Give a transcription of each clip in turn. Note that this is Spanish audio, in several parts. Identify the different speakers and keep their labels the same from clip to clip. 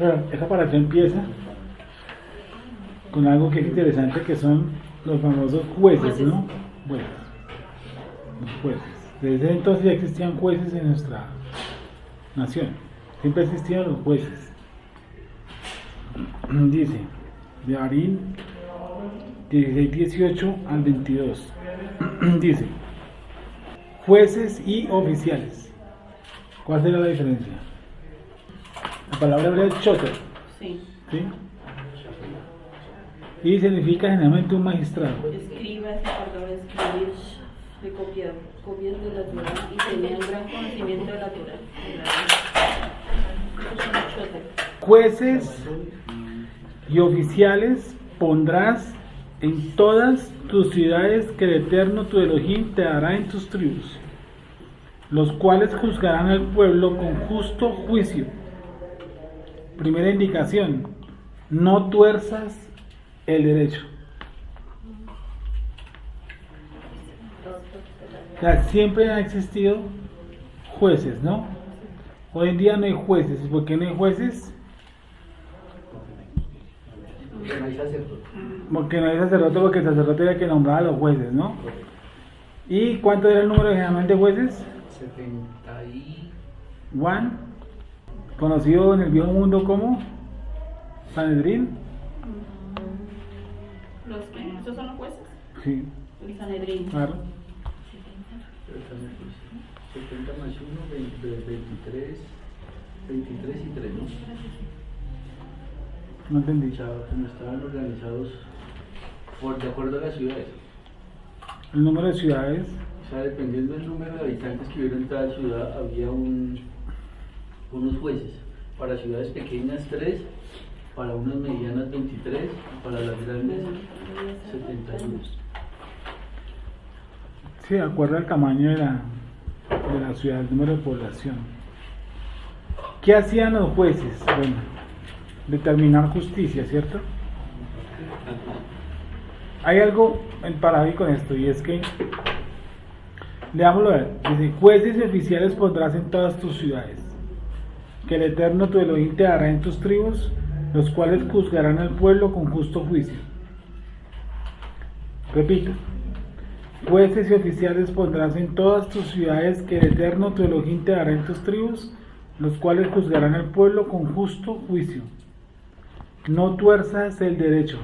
Speaker 1: Bueno, esa parte empieza con algo que es interesante, que son los famosos jueces, ¿no? Jueces. Los jueces. Desde entonces ya existían jueces en nuestra nación. Siempre existían los jueces. Dice, de abril 16-18 al 22. Dice, jueces y oficiales. ¿Cuál será la diferencia? La palabra hebrea es chofer.
Speaker 2: Sí.
Speaker 1: ¿Sí? Y significa generalmente un magistrado.
Speaker 2: Escriba esa palabra, escribir, de copiar de la Torah y tenía un gran conocimiento de la Torah.
Speaker 1: Jueces y oficiales pondrás en todas tus ciudades que el Eterno tu Elohim te dará en tus tribus, los cuales juzgarán al pueblo con justo juicio. Primera indicación, no tuerzas el derecho. O sea, siempre han existido jueces, ¿no? Hoy en día no hay jueces. ¿Por qué no hay jueces?
Speaker 3: Porque no hay sacerdote.
Speaker 1: Porque no hay sacerdote, porque el sacerdote era el que nombraba a los jueces, ¿no? ¿Y cuánto era el número generalmente de jueces?
Speaker 3: 70 y...
Speaker 1: Juan, conocido en el viejo mundo como Sanedrín.
Speaker 2: ¿Los que? ¿Estos son los jueces?
Speaker 1: Sí,
Speaker 2: El Sanedrín.
Speaker 1: claro.
Speaker 3: 70 más 1, 23 y 3, ¿no?
Speaker 1: No entendí.
Speaker 3: O sea, como estaban organizados de acuerdo a las ciudades.
Speaker 1: El número de ciudades.
Speaker 3: O sea, dependiendo del número de habitantes que hubiera en cada ciudad, había unos jueces. Para ciudades pequeñas 3, para unas medianas 23, para las grandes 71.
Speaker 1: Sí, de acuerdo al tamaño de la ciudad, el número de población. ¿Qué hacían los jueces? Bueno, determinar justicia, ¿cierto? Hay algo en paralelo con esto, y es que, leámoslo a ver, dice, jueces y oficiales pondrás en todas tus ciudades, que el Eterno tu Elohim te dará en tus tribus, los cuales juzgarán al pueblo con justo juicio. Repito, jueces y oficiales pondrás en todas tus ciudades, que el Eterno tu Elohim te dará en tus tribus, los cuales juzgarán al pueblo con justo juicio. No tuerzas el derecho.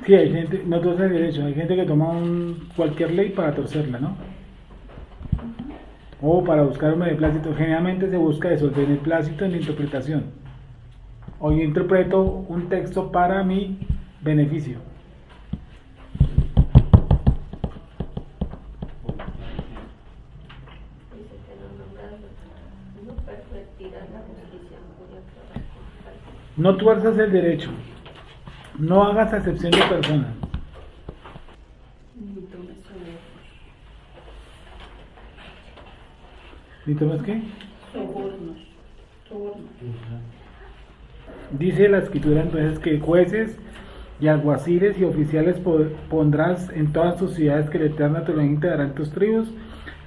Speaker 1: Sí, hay gente, no tuerzas el derecho, hay gente que toma cualquier ley para torcerla, ¿no? O para buscar un beneplácito. Generalmente se busca eso, el beneplácito en la interpretación. O yo interpreto un texto para mi beneficio. No tuerzas el derecho. No hagas acepción de personas. ¿Y tomas qué?
Speaker 2: Sobornos.
Speaker 1: Dice la escritura entonces que jueces y alguaciles y oficiales pondrás en todas tus ciudades, que el Eterno te lo dará en tus tribus,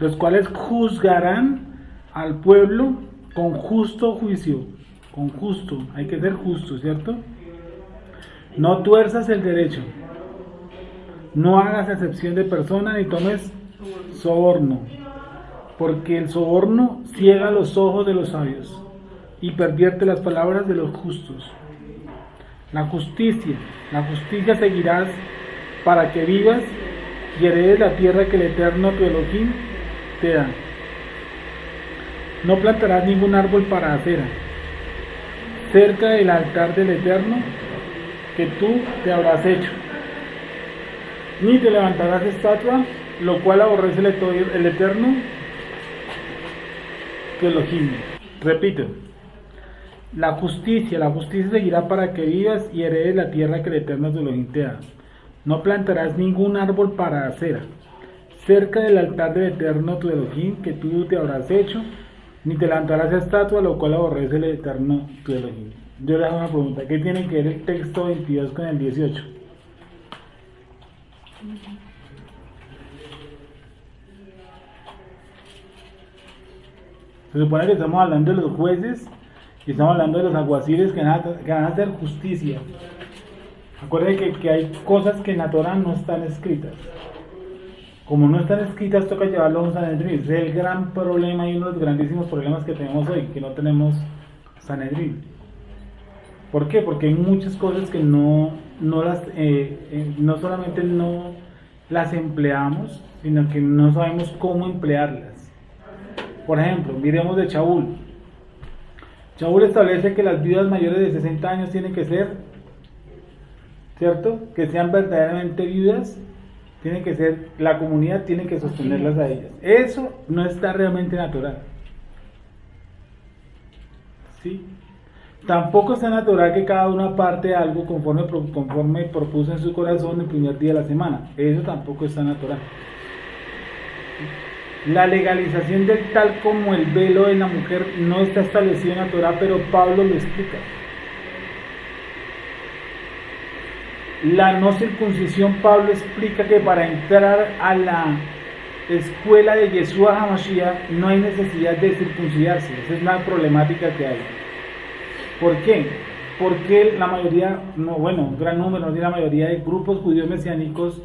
Speaker 1: los cuales juzgarán al pueblo con justo juicio. Con justo, hay que ser justo, ¿cierto? No tuerzas el derecho. No hagas acepción de persona ni tomes soborno, porque el soborno ciega los ojos de los sabios y pervierte las palabras de los justos. La justicia seguirás para que vivas y heredes la tierra que el Eterno tu Elohim te da. No plantarás ningún árbol para acera cerca del altar del Eterno que tú te habrás hecho, ni te levantarás estatua, lo cual aborrece el Eterno tu Elohim. Repito, la justicia seguirá para que vivas y heredes la tierra que el Eterno tu Elohim te da. No plantarás ningún árbol para acera cerca del altar del Eterno tu Elohim que tú te habrás hecho, ni te levantarás estatua, lo cual aborrece el Eterno tu Elohim. Yo le hago una pregunta, ¿qué tiene que ver el texto 22 con el 18? Se supone que estamos hablando de los jueces Y estamos hablando de los alguaciles que van a hacer justicia. Acuérdense que hay cosas que en la Torah no están escritas. Como no están escritas, toca llevarlo a un Sanedrín. Ese es el gran problema y uno de los grandísimos problemas que tenemos hoy, que no tenemos Sanedrín. ¿Por qué? Porque hay muchas cosas que no solamente no las empleamos, sino que no sabemos cómo emplearlas. Por ejemplo, miremos de Shaul. Shaul establece que las viudas mayores de 60 años tienen que ser, ¿cierto? Que sean verdaderamente viudas, tienen que ser, la comunidad tiene que sostenerlas a ellas. Eso no está realmente natural. ¿Sí? Tampoco está natural que cada uno aparte algo conforme propuso en su corazón el primer día de la semana. Eso tampoco está natural. La legalización del tal como el velo de la mujer no está establecido en la Torah, pero Pablo lo explica. La no circuncisión, Pablo explica que para entrar a la escuela de Yeshua HaMashiach no hay necesidad de circuncidarse. Esa es la problemática que hay. ¿Por qué? Porque la mayoría, un gran número, no la mayoría de grupos judíos mesiánicos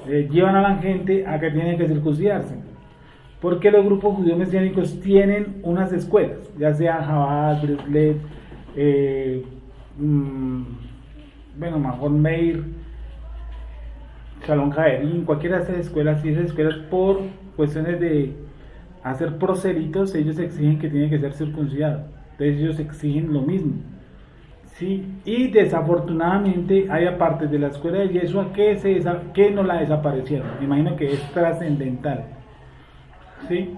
Speaker 1: llevan a la gente a que tienen que circuncidarse. Porque los grupos judíos mesiánicos tienen unas escuelas, ya sea Chabad, Breslev, Mahon Meir, Shalom Jaerim, cualquiera de esas escuelas, y esas escuelas por cuestiones de hacer proselitos, ellos exigen que tienen que ser circuncidados. Entonces ellos exigen lo mismo, ¿sí? Y desafortunadamente hay partes de la escuela de Yeshua que no la desaparecieron. Me imagino que es trascendental, ¿sí?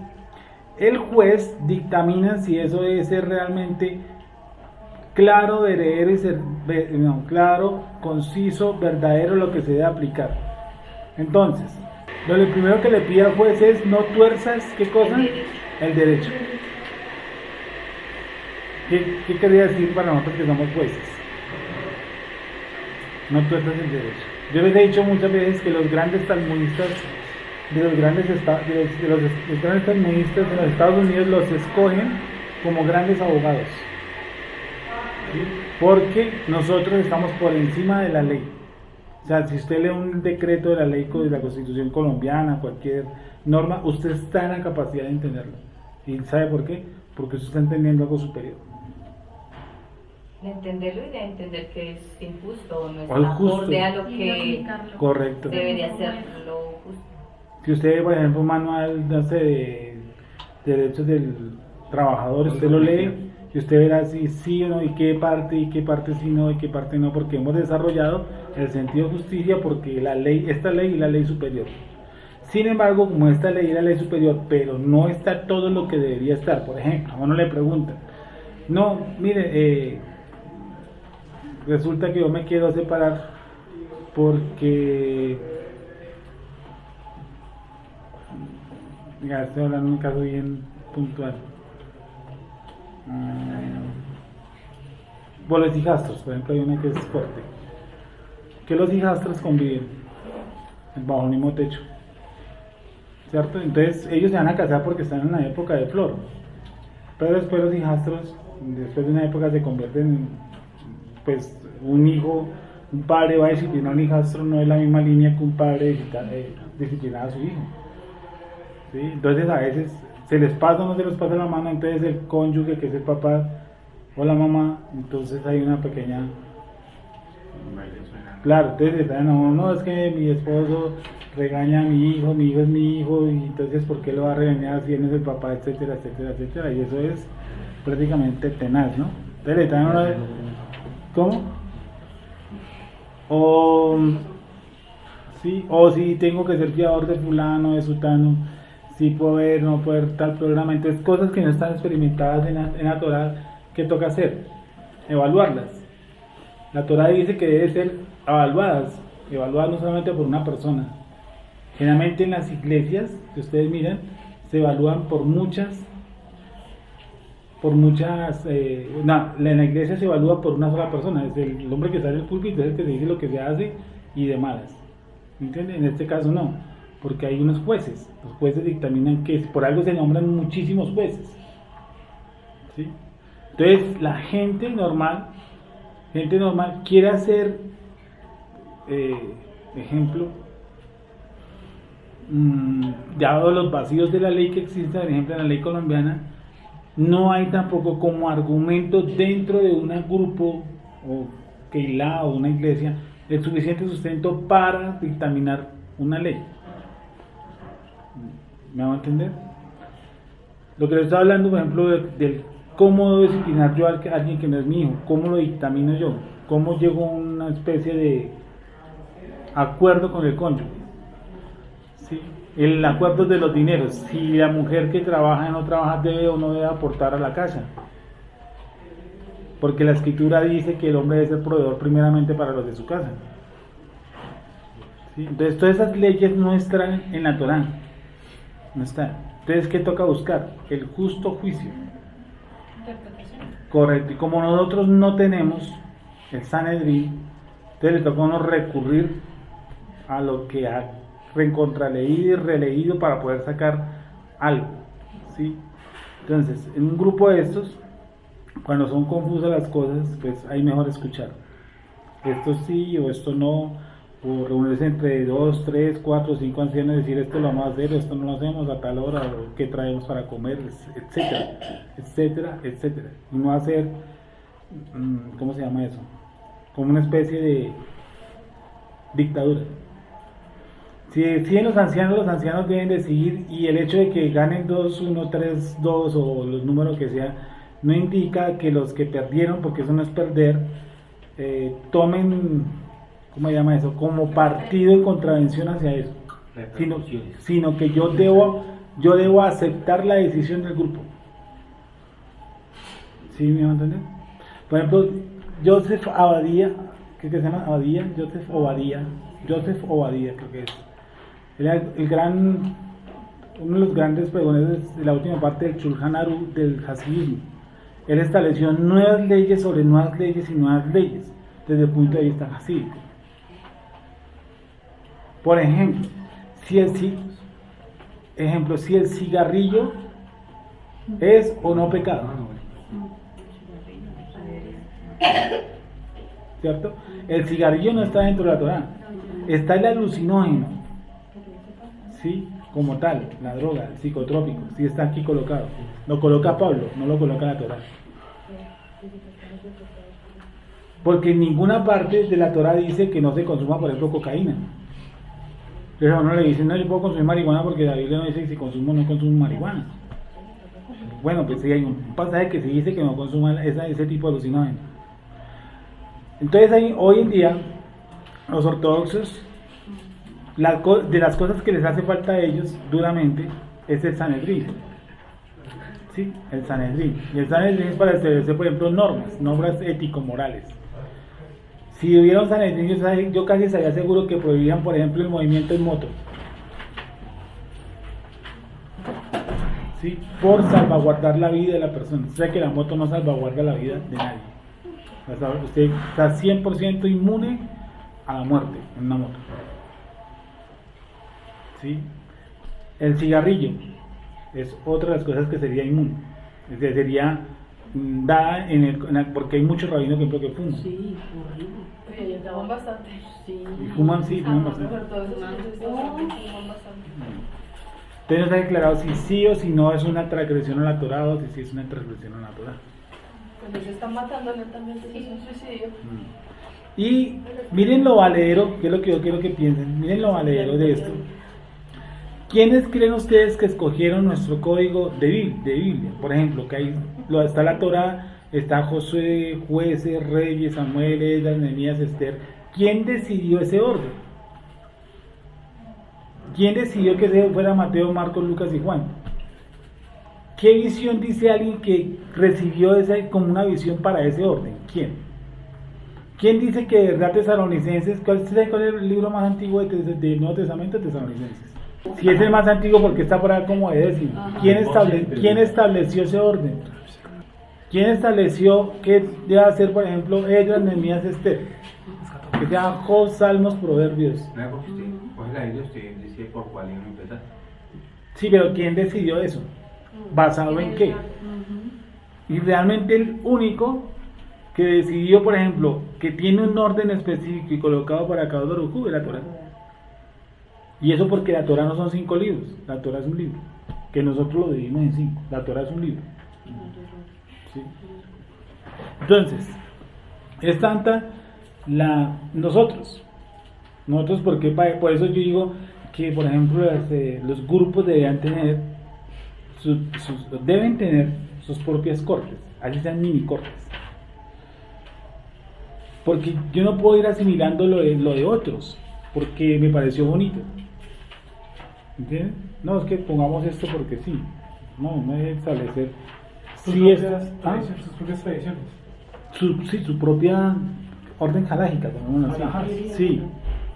Speaker 1: El juez dictamina si eso debe ser realmente claro, claro, conciso, verdadero, lo que se debe aplicar. Entonces, lo primero que le pide al juez es no tuerzas, ¿qué cosa? El derecho. ¿Qué quería decir para nosotros que somos jueces? No tuerzas el derecho. Yo les he dicho muchas veces que los grandes talmudistas los grandes talmudistas de los Estados Unidos los escogen como grandes abogados, ¿sí? Porque nosotros estamos por encima de la ley. O sea, si usted lee un decreto de la ley de la Constitución colombiana, cualquier norma, usted está en la capacidad de entenderlo. ¿Y sabe por qué? Porque usted está entendiendo algo superior.
Speaker 4: De entenderlo y de entender que es injusto o no es
Speaker 1: justo.
Speaker 4: acorde a lo que
Speaker 1: Correcto.
Speaker 4: debería ser lo justo.
Speaker 1: Si usted ve, por ejemplo, un manual de derechos del trabajador, usted lo lee y usted verá si sí o no, y qué parte sí no, y qué parte no, porque hemos desarrollado el sentido de justicia, porque esta ley y la ley superior. Sin embargo, como esta ley y la ley superior, pero no está todo lo que debería estar. Por ejemplo, a uno le preguntan, no, mire, resulta que yo me quiero separar porque, ya estoy hablando de un caso bien puntual. Por los hijastros, por ejemplo, hay una que es fuerte, que los hijastros conviven bajo el mismo techo, ¿cierto? Entonces ellos se van a casar porque están en una época de flor, pero después los hijastros, después de una época, se convierten en, pues, un padre va a disciplinar a un hijastro, no es la misma línea que un padre disciplinar a su hijo, ¿sí? Entonces a veces se les pasa o no se les pasa la mano, entonces el cónyuge, que es el papá o la mamá, entonces hay una pequeña, claro, entonces no, es que mi esposo regaña a mi hijo es mi hijo, y entonces ¿por qué lo va a regañar si él no es el papá, etcétera, etcétera, etcétera? Y eso es prácticamente tenaz, ¿no? Entonces le traen una... ¿Cómo? O si tengo que ser fiador de fulano, de sutano, si puedo ver, no poder tal programa. Entonces cosas que no están experimentadas en la Torah, ¿qué toca hacer? Evaluarlas. La Torah dice que deben ser evaluadas no solamente por una persona. Generalmente en las iglesias, si ustedes miran, se evalúan por muchas, en la iglesia se evalúa por una sola persona, es el hombre que sale del púlpito, es el que se dice lo que se hace y demás. ¿Me entienden? En este caso no, porque hay unos jueces. Los jueces dictaminan que por algo se nombran muchísimos jueces, ¿sí? Entonces la gente normal quiere hacer, ejemplo, dado los vacíos de la ley que existen, por ejemplo en la ley colombiana, no hay tampoco como argumento dentro de un grupo o keilá o una iglesia el suficiente sustento para dictaminar una ley. ¿Me van a entender? Lo que les estoy hablando, por ejemplo, del cómo debo disciplinar yo a alguien que no es mi hijo, cómo lo dictamino yo, cómo llego a una especie de acuerdo con el cónyuge. ¿Sí? El acuerdo de los dineros, si la mujer que trabaja y no trabaja debe o no debe aportar a la casa, porque la escritura dice que el hombre debe ser proveedor primeramente para los de su casa. ¿Sí? Entonces todas esas leyes no están en la Torá, no están. Entonces, ¿qué toca buscar? El justo juicio. Correcto, y como nosotros no tenemos el Sanedrín, entonces le toca a uno recurrir a lo que ha recontraleído y releído para poder sacar algo, ¿sí? Entonces, en un grupo de estos, cuando son confusas las cosas, pues hay mejor escuchar. Esto sí o esto no, o reunirse entre 2, 3, 4, 5 ancianos y decir esto lo vamos a hacer, esto no lo hacemos a tal hora, o qué traemos para comer, etcétera, etcétera, etcétera. Y no hacer, ¿cómo se llama eso? Como una especie de dictadura. Si deciden los ancianos deben decidir, y el hecho de que ganen 2, 1, 3, 2 o los números que sea, no indica que los que perdieron, porque eso no es perder, tomen, ¿cómo se llama eso?, como partido de contravención hacia eso, sino que yo debo aceptar la decisión del grupo. ¿Sí me van a entender? Por ejemplo, Joseph Obadiah, ¿qué se llama? Joseph Obadiah creo que es. Era uno de los grandes pregoneros de la última parte del Shulchan Aruch del Hasidismo. Él estableció nuevas leyes sobre nuevas leyes y nuevas leyes desde el punto de vista hasídico. Por ejemplo, si el cigarrillo es o no pecado, ¿cierto? El cigarrillo no está dentro de la Torá, está el alucinógeno, ¿sí? Como tal, la droga, el psicotrópico, sí está aquí colocado. Lo coloca Pablo, no lo coloca la Torá. Porque en ninguna parte de la Torá dice que no se consuma, por ejemplo, cocaína. Entonces a uno le dicen, no, yo puedo consumir marihuana porque la Biblia no dice que si consumo o no consumo marihuana. Bueno, pues sí hay un pasaje que se dice que no consuma ese tipo de alucinógenos. Entonces hoy en día, los ortodoxos, de las cosas que les hace falta a ellos duramente es el Sanedrín. ¿Sí? El Sanedrín. Y el Sanedrín es para establecer, por ejemplo, normas ético-morales. Si hubiera un Sanedrín, yo casi estaría seguro que prohibirían, por ejemplo, el movimiento en moto. ¿Sí? Por salvaguardar la vida de la persona. O sea que la moto no salvaguarda la vida de nadie. Usted está 100% inmune a la muerte en una moto. ¿Sí? El cigarrillo es otra de las cosas que sería inmune, es decir, sería dada porque hay muchos rabinos, por ejemplo, que fuman.
Speaker 2: Sí, horrible.
Speaker 4: Oye, ya fuman bastante.
Speaker 2: Sí.
Speaker 1: Y fuman, sí, fuman bastante.
Speaker 4: Pero todos esos que fuman bastante.
Speaker 1: Entonces no se ha declarado si sí o si no es una transgresión a la Torá o si sí es una transgresión a la Torá.
Speaker 4: Cuando se están matando lentamente, es un suicidio.
Speaker 1: Y miren lo valedero, que es lo que yo quiero que piensen, miren lo valedero de esto. ¿Quiénes creen ustedes que escogieron nuestro código de Biblia? Por ejemplo, que ahí está la Torá, está Josué, Jueces, Reyes, Samuel, Esdras, Nehemías, Esther. ¿Quién decidió ese orden? ¿Quién decidió que ese fuera Mateo, Marcos, Lucas y Juan? ¿Qué visión dice alguien que recibió esa como una visión para ese orden? ¿Quién? ¿Quién dice que de verdad Tesalonicenses, cuál es el libro más antiguo del Nuevo Testamento? Tesalonicenses. Si es el más antiguo, porque está por ahí como de décimo. ¿Quién estableció ese orden? ¿Quién estableció que debe hacer, por ejemplo, Esdras, Nehemías, Esther? Que sea Job, Salmos, Proverbios.
Speaker 5: No, porque usted coge la Biblia, usted decide por cuál iba a empezar.
Speaker 1: Sí, pero ¿quién decidió eso? ¿Basado en qué? Y realmente el único que decidió, por ejemplo, que tiene un orden específico y colocado para cada Baruj es la Torah. Y eso porque la Torah no son 5 libros, la Torah es un libro, que nosotros lo dividimos en 5, la Torah es un libro. ¿Sí? Entonces, es tanta nosotros porque por eso yo digo que, por ejemplo, los grupos deben tener sus propias cortes, así sean mini cortes, porque yo no puedo ir asimilando lo de otros porque me pareció bonito, ¿entiendes? No, es que pongamos esto porque sí, no es establecer
Speaker 6: sus propias tradiciones.
Speaker 1: Su propia orden jalágica, sí,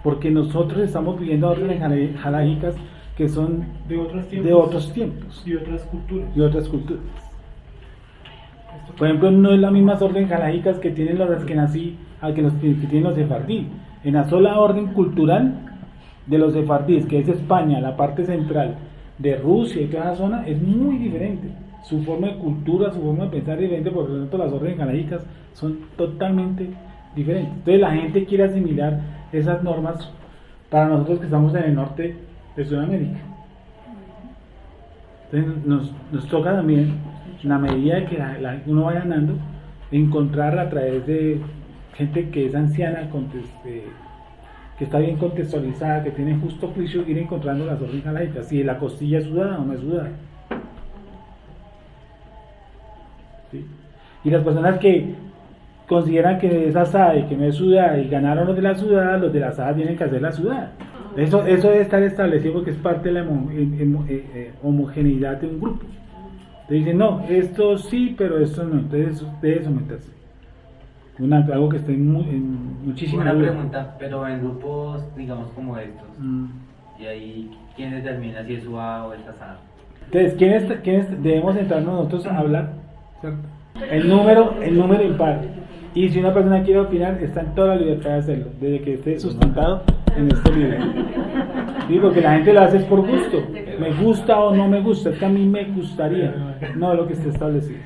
Speaker 1: porque nosotros estamos viviendo órdenes jalágicas que son
Speaker 6: de otros tiempos y
Speaker 1: otras culturas. Por ejemplo, no es la misma orden jalágicas que tienen los askenazí que tienen los sefardí. En la sola orden cultural de los sefardíes, que es España, la parte central de Rusia y toda esa zona, es muy diferente. Su forma de cultura, su forma de pensar es diferente, por lo tanto las órdenes jalágicas son totalmente diferentes. Entonces la gente quiere asimilar esas normas para nosotros que estamos en el norte de Sudamérica. Entonces nos toca también, en la medida de que uno vaya andando, encontrar a través de gente que es anciana, que está bien contextualizada, que tiene justo juicio, ir encontrando las órdenes jalágicas, si la costilla es sudada o no es sudada. ¿Sí? Y las personas que consideran que es asada y que no es sudada y ganaron los de la asada tienen que hacer la sudada. Eso debe estar establecido porque es parte de la homogeneidad de un grupo. Te dicen, no, esto sí, pero esto no, entonces debe someterse. Algo que está en muchísima
Speaker 5: Una
Speaker 1: duda.
Speaker 5: pregunta, pero en grupos, digamos, como estos, y ahí, ¿quién determina si es suave o es asada?
Speaker 1: Entonces, ¿quiénes debemos sentarnos nosotros a hablar? ¿Cierto? El número impar. Y si una persona quiere opinar, está en toda la libertad de hacerlo, desde que esté sustentado en este libro. ¿Sí? Porque la gente lo hace es por gusto. Me gusta o no me gusta, es que a mí me gustaría, no lo que esté establecido.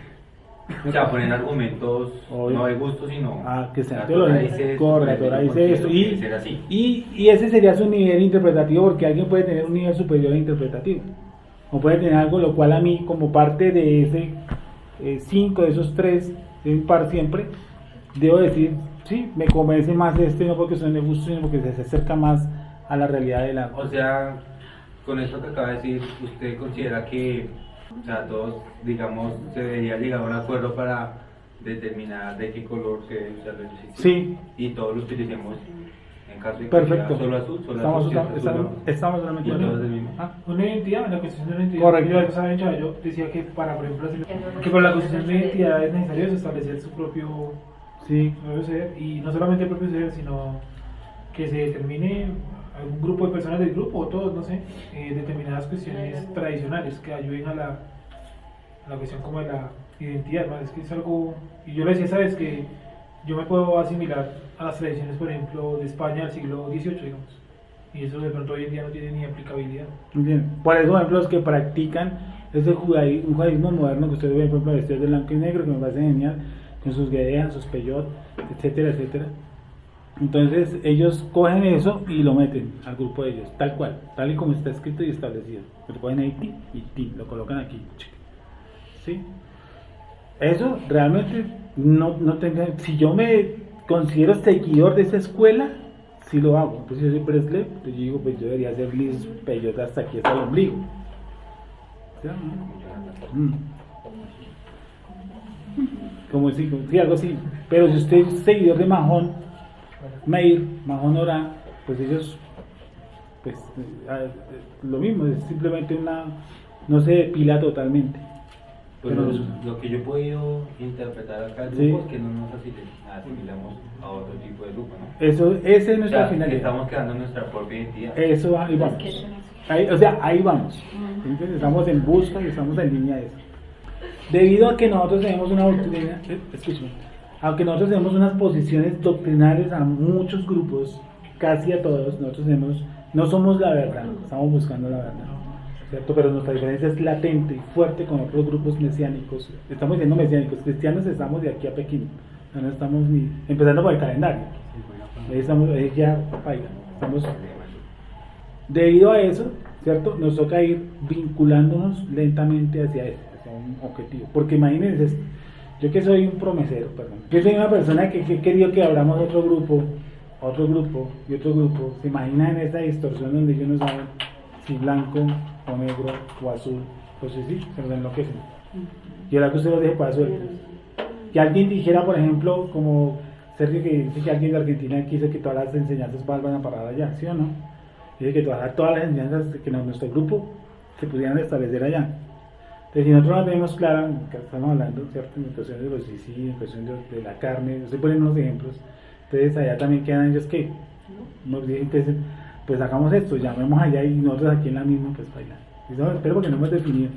Speaker 5: O sea, ponen argumentos no de gusto, sino
Speaker 1: que sea
Speaker 5: la
Speaker 1: teología.
Speaker 5: Torah dice esto,
Speaker 1: Correcto, la Torah dice esto.
Speaker 5: debe ser así.
Speaker 1: Y ese sería su nivel interpretativo, porque alguien puede tener un nivel superior interpretativo. O puede tener algo lo cual a mí, como parte de ese 5 de esos 3, de un par siempre, debo decir, sí, me convence más no porque son de gusto, sino porque se acerca más a la realidad de la...
Speaker 5: O sea, con esto que acaba de decir, ¿usted considera que, o sea, todos, digamos, se debería llegar a un acuerdo para determinar de qué color se debe usar el sitio?
Speaker 1: Sí.
Speaker 5: Y todos lo utilicemos en caso de que
Speaker 1: Perfecto.
Speaker 5: sea solo azul,
Speaker 1: Estamos solamente
Speaker 5: y todos del mismo.
Speaker 6: Una identidad, la constitución de una identidad.
Speaker 1: Correcto.
Speaker 6: Yo decía que para, por ejemplo, que por la constitución de identidad es necesario establecer su propio ser, y no solamente el propio ser, sino que se determine algún grupo de personas del grupo, o todos, no sé, determinadas cuestiones tradicionales que ayuden a la cuestión como de la identidad, ¿no? Es que es algo, y yo le decía, sabes, que yo me puedo asimilar a las tradiciones, por ejemplo, de España del siglo XVIII, digamos, y eso de pronto hoy en día no tiene ni aplicabilidad.
Speaker 1: Bien. Por eso, por ejemplo, los que practican ese judaísmo moderno, que ustedes ven, por ejemplo, vestidos de blanco y negro, que me parece genial, con sus guedeas, sus peyot, etcétera, etcétera. Entonces ellos cogen eso y lo meten al grupo de ellos, tal cual, tal y como está escrito y establecido. Lo cogen ahí lo colocan aquí. ¿Sí? Eso realmente no tendría. Si yo me considero seguidor de esa escuela, sí lo hago. Pues yo soy Breslev, yo digo, pues yo debería hacer Liz Peyot hasta aquí, hasta el ombligo. ¿Sí? Como si, algo así. Pero si usted es seguidor de Mahón Mahón Orá, pues ellos, pues lo mismo, es simplemente no se depila totalmente.
Speaker 5: Pero lo que yo he podido interpretar acá del grupo es que no nos asimilamos a otro tipo de grupo, ¿no?
Speaker 1: Esa es nuestra finalidad.
Speaker 5: Estamos creando nuestra propia identidad.
Speaker 1: Eso, ahí vamos. Ahí vamos. Entonces, estamos en busca y estamos en línea de eso. Debido a que nosotros tenemos una doctrina, aunque nosotros tenemos unas posiciones doctrinales a muchos grupos, casi a todos, nosotros no somos la verdad, estamos buscando la verdad. ¿cierto? Pero nuestra diferencia es latente y fuerte con otros grupos mesiánicos. Estamos diciendo mesiánicos, cristianos estamos de aquí a Pekín, no estamos ni empezando por el calendario. Ahí estamos, ahí ya, vaya, estamos. Debido a eso, ¿cierto? Nos toca ir vinculándonos lentamente hacia un objetivo. Porque imagínense esto, yo que soy un promesero, perdón, que soy una persona que he querido que abramos otro grupo y otro grupo, se imaginan esa distorsión donde ellos no saben si blanco o negro o azul, pues sí, se nos enloquecen. Y ahora que usted los deje para sueltos. Que alguien dijera, por ejemplo, como Sergio, que dice que alguien de Argentina quiso que todas las enseñanzas van a parar allá, ¿sí o no? Dice que todas las enseñanzas que en nuestro grupo se pudieran establecer allá. Entonces, si nosotros no tenemos clara, que estamos hablando, ¿cierto? En cuestión de los suicidios, en cuestión de la carne, estoy poniendo unos ejemplos. Entonces, allá también quedan ellos que nos dicen, entonces, pues hagamos esto, llamemos allá y nosotros aquí en la misma, pues para allá. Y no, espero porque no hemos definido.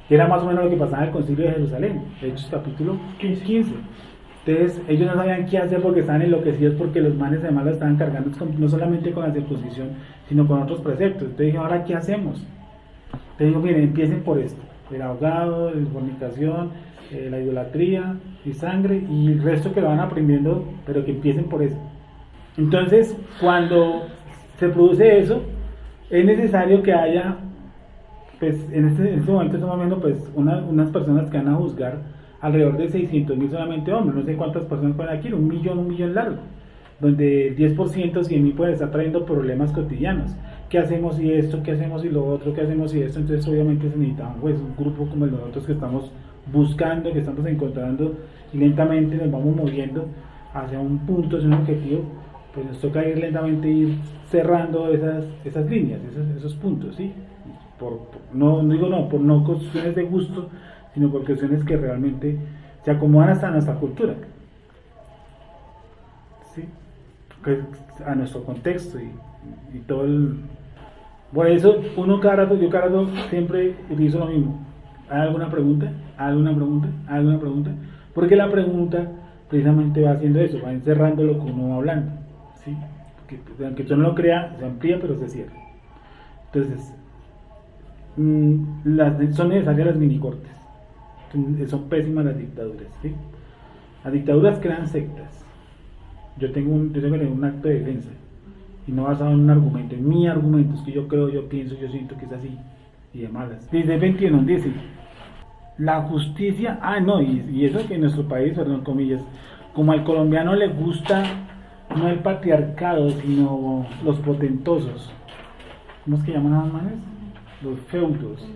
Speaker 1: Que era más o menos lo que pasaba en el concilio de Jerusalén, Hechos capítulo 15. Entonces, ellos no sabían qué hacer porque estaban enloquecidos porque los manes además lo estaban cargando no solamente con la circuncisión, sino con otros preceptos. Entonces dije, ¿ahora qué hacemos? Entonces digo, miren, empiecen por esto: el ahogado, la fornicación, la idolatría y sangre, y el resto que lo van aprendiendo, pero que empiecen por eso. Entonces, cuando se produce eso, es necesario que haya, pues en este momento estamos viendo pues unas personas que van a juzgar alrededor de 600,000 solamente hombres, no sé cuántas personas pueden aquí, un millón largo, donde el 10%, 100,000 pueden estar trayendo problemas cotidianos. ¿Qué hacemos si esto? ¿Qué hacemos si lo otro? ¿Qué hacemos si esto? Entonces obviamente se necesita pues, un grupo como el de nosotros que estamos buscando, que estamos encontrando y lentamente nos vamos moviendo hacia un punto, hacia un objetivo. Pues nos toca ir lentamente cerrando esas líneas, esos puntos, ¿sí? Por no cuestiones de gusto, sino por cuestiones que realmente se acomodan hasta a nuestra cultura, ¿sí? A nuestro contexto y todo el... Por eso yo cada rato siempre utilizo lo mismo. ¿Hay alguna pregunta? Porque la pregunta precisamente va haciendo eso, va encerrando lo que uno va hablando, ¿sí? Porque, aunque usted no lo crea, se amplía pero se cierra. Entonces, son necesarias las minicortes. Son pésimas las dictaduras, ¿sí? Las dictaduras crean sectas. Yo tengo que tener un acto de defensa y no basado en un argumento, en mi argumento, es que yo creo, yo pienso, yo siento que es así y de malas. Dice 21, dice la justicia, y eso que en nuestro país, perdón, comillas, como al colombiano le gusta no el patriarcado, sino los potentosos. ¿Cómo es que llaman a los manes? Los feudos.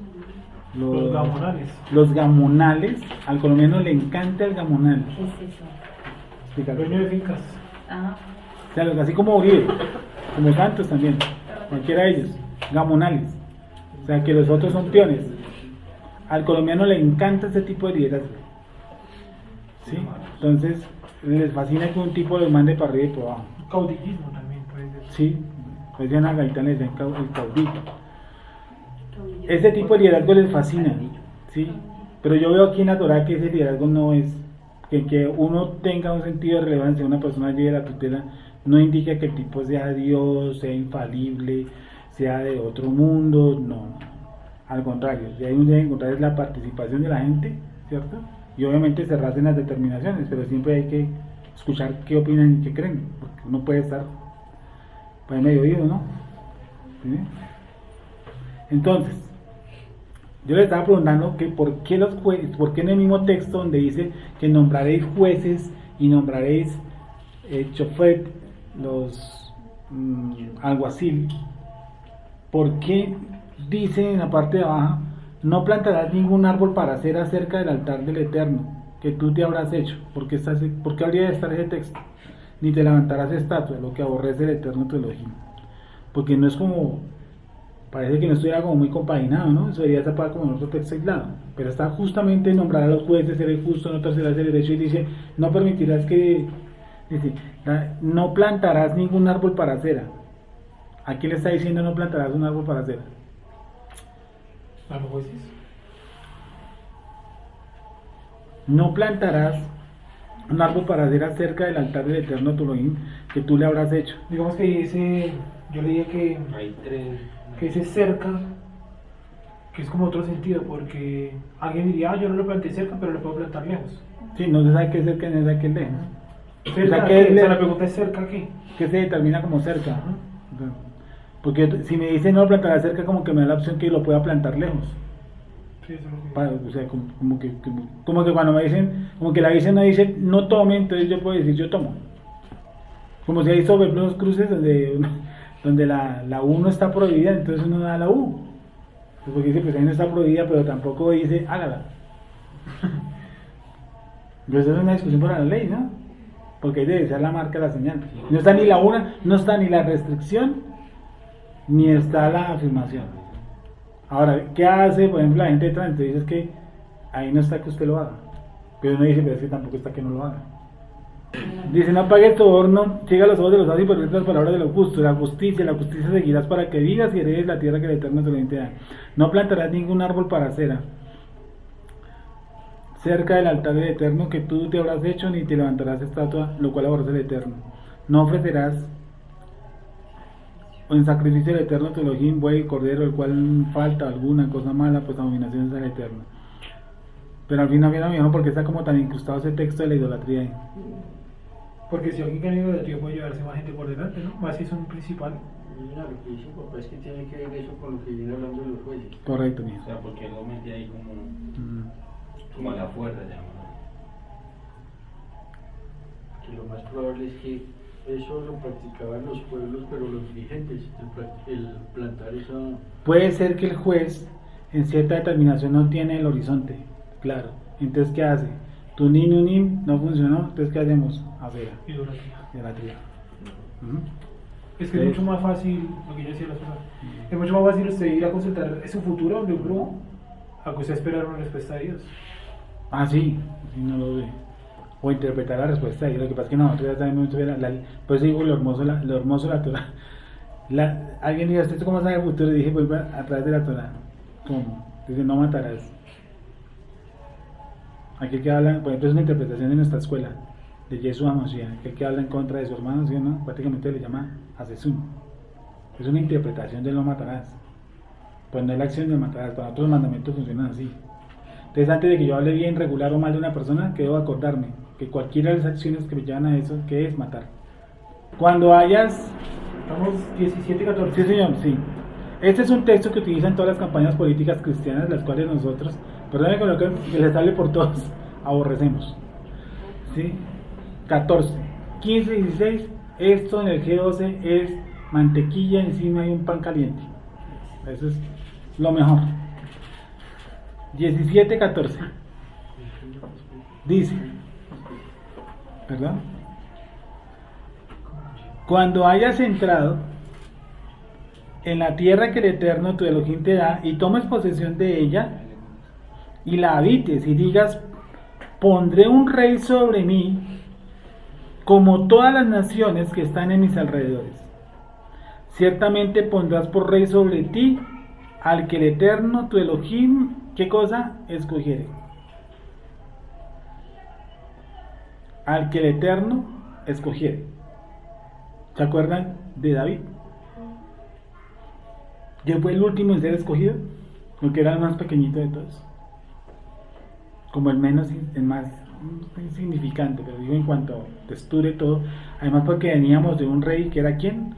Speaker 6: Los gamonales.
Speaker 1: Los gamonales, al colombiano le encanta el gamonal.
Speaker 4: ¿Qué es eso?
Speaker 1: Explícalo.
Speaker 6: Dueño de fincas.
Speaker 4: Ah,
Speaker 1: O sea, así como Uribe, como Santos también, cualquiera de ellos, gamonales. O sea, que los otros son peones. Al colombiano le encanta ese tipo de liderazgo, ¿sí? Entonces, les fascina que un tipo los mande para arriba y para abajo.
Speaker 6: Caudillismo también puede ser.
Speaker 1: Sí, pues ya en la gaita les den el caudillo. Ese tipo de liderazgo les fascina, ¿sí? Pero yo veo aquí en la Torá que ese liderazgo no es que uno tenga un sentido de relevancia, una persona lleve la tutela, no indica que el tipo sea Dios, sea infalible, sea de otro mundo, no. Al contrario, si hay un día encontrar es la participación de la gente, ¿cierto? Y obviamente cerrarse en las determinaciones, pero siempre hay que escuchar qué opinan y qué creen, porque uno puede estar pues medio oído, ¿no? ¿Sí? Entonces, yo le estaba preguntando que por qué los jueces, por qué en el mismo texto donde dice que nombraréis jueces y nombraréis chofet, los alguacil, ¿por qué dice en la parte de abajo, no plantarás ningún árbol para cera cerca del altar del Eterno, que tú te habrás hecho? ¿Por qué habría de estar ese texto? Ni te levantarás estatua, lo que aborrece el Eterno tu Elohim. Porque no es como, parece que no estuviera como muy compaginado, ¿no? Eso debería estar como en otro texto aislado. Pero está justamente nombrar a los jueces, ser el justo, no torcerás el derecho, y dice, no permitirás que, dice, no plantarás ningún árbol para cera. ¿A quién le está diciendo no plantarás un árbol para cera?
Speaker 6: ¿A los jueces?
Speaker 1: No plantarás un árbol para cera cerca del altar del Eterno tu Elohim, que tú le habrás hecho.
Speaker 6: Digamos que yo leía que
Speaker 5: Hay tres.
Speaker 6: ese cerca que es como otro sentido, porque alguien diría, yo no lo planté cerca, pero lo puedo plantar lejos.
Speaker 1: Sí, no se sabe qué es cerca, no se sabe qué es lejos.
Speaker 6: ¿Cerca
Speaker 1: ¿qué
Speaker 6: qué?
Speaker 1: es
Speaker 6: O sea, la pregunta es ¿cerca qué?
Speaker 1: ¿Qué se determina como cerca? Porque si me dice no lo plantará cerca, como que me da la opción que lo pueda plantar lejos.
Speaker 6: Sí, eso es lo que...
Speaker 1: O sea, como que cuando me dicen, como que la Biblia no dice no tome, entonces yo puedo decir yo tomo. Como si hay sobre unos cruces donde la U no está prohibida, entonces uno da la U. Porque dice, pues ahí no está prohibida, pero tampoco dice hágala. Pues eso es una discusión para la ley, ¿no? Porque ahí debe ser la marca de la señal. No está ni la una, no está ni la restricción, ni está la afirmación. Ahora, ¿qué hace, por ejemplo, la gente de tránsito? Dice que ahí no está que usted lo haga. Pero uno dice, pero es que tampoco está que no lo haga. Dice, no pague el soborno, siga los ojos de los sabios y permita las palabras de los justos. La justicia seguirás para que vivas y heredes la tierra que el Eterno te da. No plantarás ningún árbol para cera cerca del altar del Eterno que tú te habrás hecho, ni te levantarás estatua, lo cual aborrece el Eterno. No ofrecerás en sacrificio del Eterno tu Elohim, buey, cordero, el cual falta alguna cosa mala, pues abominación es el Eterno. Pero al fin no viene mejor porque está como tan incrustado ese texto de la idolatría ahí.
Speaker 6: Porque si alguien que niega de Dios puede llevarse más gente por delante, ¿no? Más si son principal.
Speaker 3: Lo que dice papá es que tiene que ver eso con lo que viene hablando de los jueces.
Speaker 1: Correcto, mío.
Speaker 5: O sea, porque él lo mete ahí como a la fuerza, llama.
Speaker 3: Que lo más probable es que eso lo practicaban los pueblos, pero los dirigentes, el plantar eso.
Speaker 1: Puede ser que el juez en cierta determinación no tiene el horizonte, claro. Entonces, ¿qué hace? Tu nin no funcionó, entonces ¿qué hacemos? Acera. Idolatría.
Speaker 6: Es que es mucho más fácil, lo que yo decía la cosa, es mucho más fácil usted ir a consultar su futuro de un brujo a que usted esperar una respuesta de Dios.
Speaker 1: Ah, sí, no lo ve. O interpretar la respuesta de Dios. Lo que pasa es que nosotros ya sabemos, pues digo lo hermoso de la Torah. Alguien dijo, ¿usted cómo sabe el futuro? Y dije, pues a través de la Torah. ¿Cómo? Dice, no matarás. Aquel que habla, por ejemplo, es una interpretación de nuestra escuela, de Yeshua Moshiach, aquel que habla en contra de su hermano, ¿sí o no? Prácticamente le llama asesino. Es una interpretación de no matarás. Pues no es la acción de matarás, para otros mandamientos funcionan así. Entonces, antes de que yo hable bien, regular o mal de una persona, que debo acordarme que cualquiera de las acciones que me llevan a eso, que es matar. Cuando hayas...
Speaker 6: Estamos 17 y 14.
Speaker 1: Sí, señor, sí. Este es un texto que utilizan todas las campañas políticas cristianas, las cuales nosotros, perdónenme con lo que les sale por todos, aborrecemos. ¿Sí? 14, 15, 16, esto en el G12 es mantequilla encima de un pan caliente. Eso es lo mejor. 17, 14. Dice, ¿perdón? Cuando hayas entrado en la tierra que el Eterno tu Elohim te da y tomes posesión de ella y la habites y digas, pondré un rey sobre mí como todas las naciones que están en mis alrededores. Ciertamente pondrás por rey sobre ti al que el Eterno tu Elohim, ¿qué cosa? Escogiere. Al que el Eterno escogiere. ¿Se acuerdan de David? Yo fue el último en ser escogido, porque era el más pequeñito de todos, como el más insignificante, pero digo en cuanto a textura y todo, además porque veníamos de un rey que era ¿quién?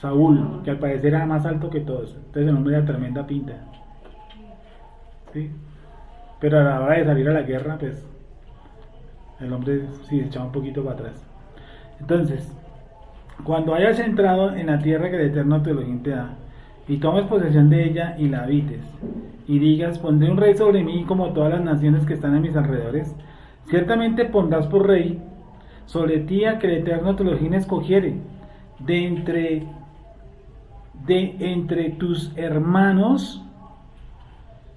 Speaker 1: Saúl, que al parecer era más alto que todos, entonces el hombre era tremenda pinta, ¿sí? Pero a la hora de salir a la guerra, pues el hombre sí se echaba un poquito para atrás. Entonces, cuando hayas entrado en la tierra que el Eterno tu Elohim te da, y tomes posesión de ella y la habites, y digas, pondré un rey sobre mí como todas las naciones que están a mis alrededores, ciertamente pondrás por rey sobre ti a que el Eterno tu Elohim escogiere, de entre tus hermanos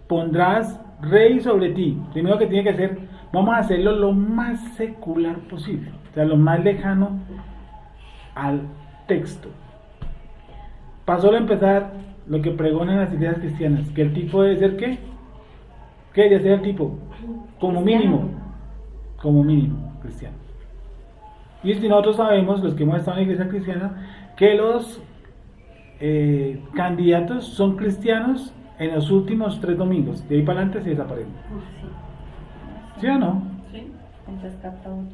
Speaker 1: pondrás rey sobre ti. Primero que tiene que hacer, vamos a hacerlo lo más secular posible, o sea, lo más lejano al texto. Para solo empezar, lo que pregonan las iglesias cristianas, que el tipo debe ser ¿qué? ¿Qué debe ser el tipo? Como mínimo cristiano. Y si nosotros sabemos, los que hemos estado en la iglesia cristiana, que los candidatos son cristianos en los últimos 3 domingos. De ahí para adelante se desaparecen. ¿Sí o no?
Speaker 2: Sí.
Speaker 4: Entonces capta uno.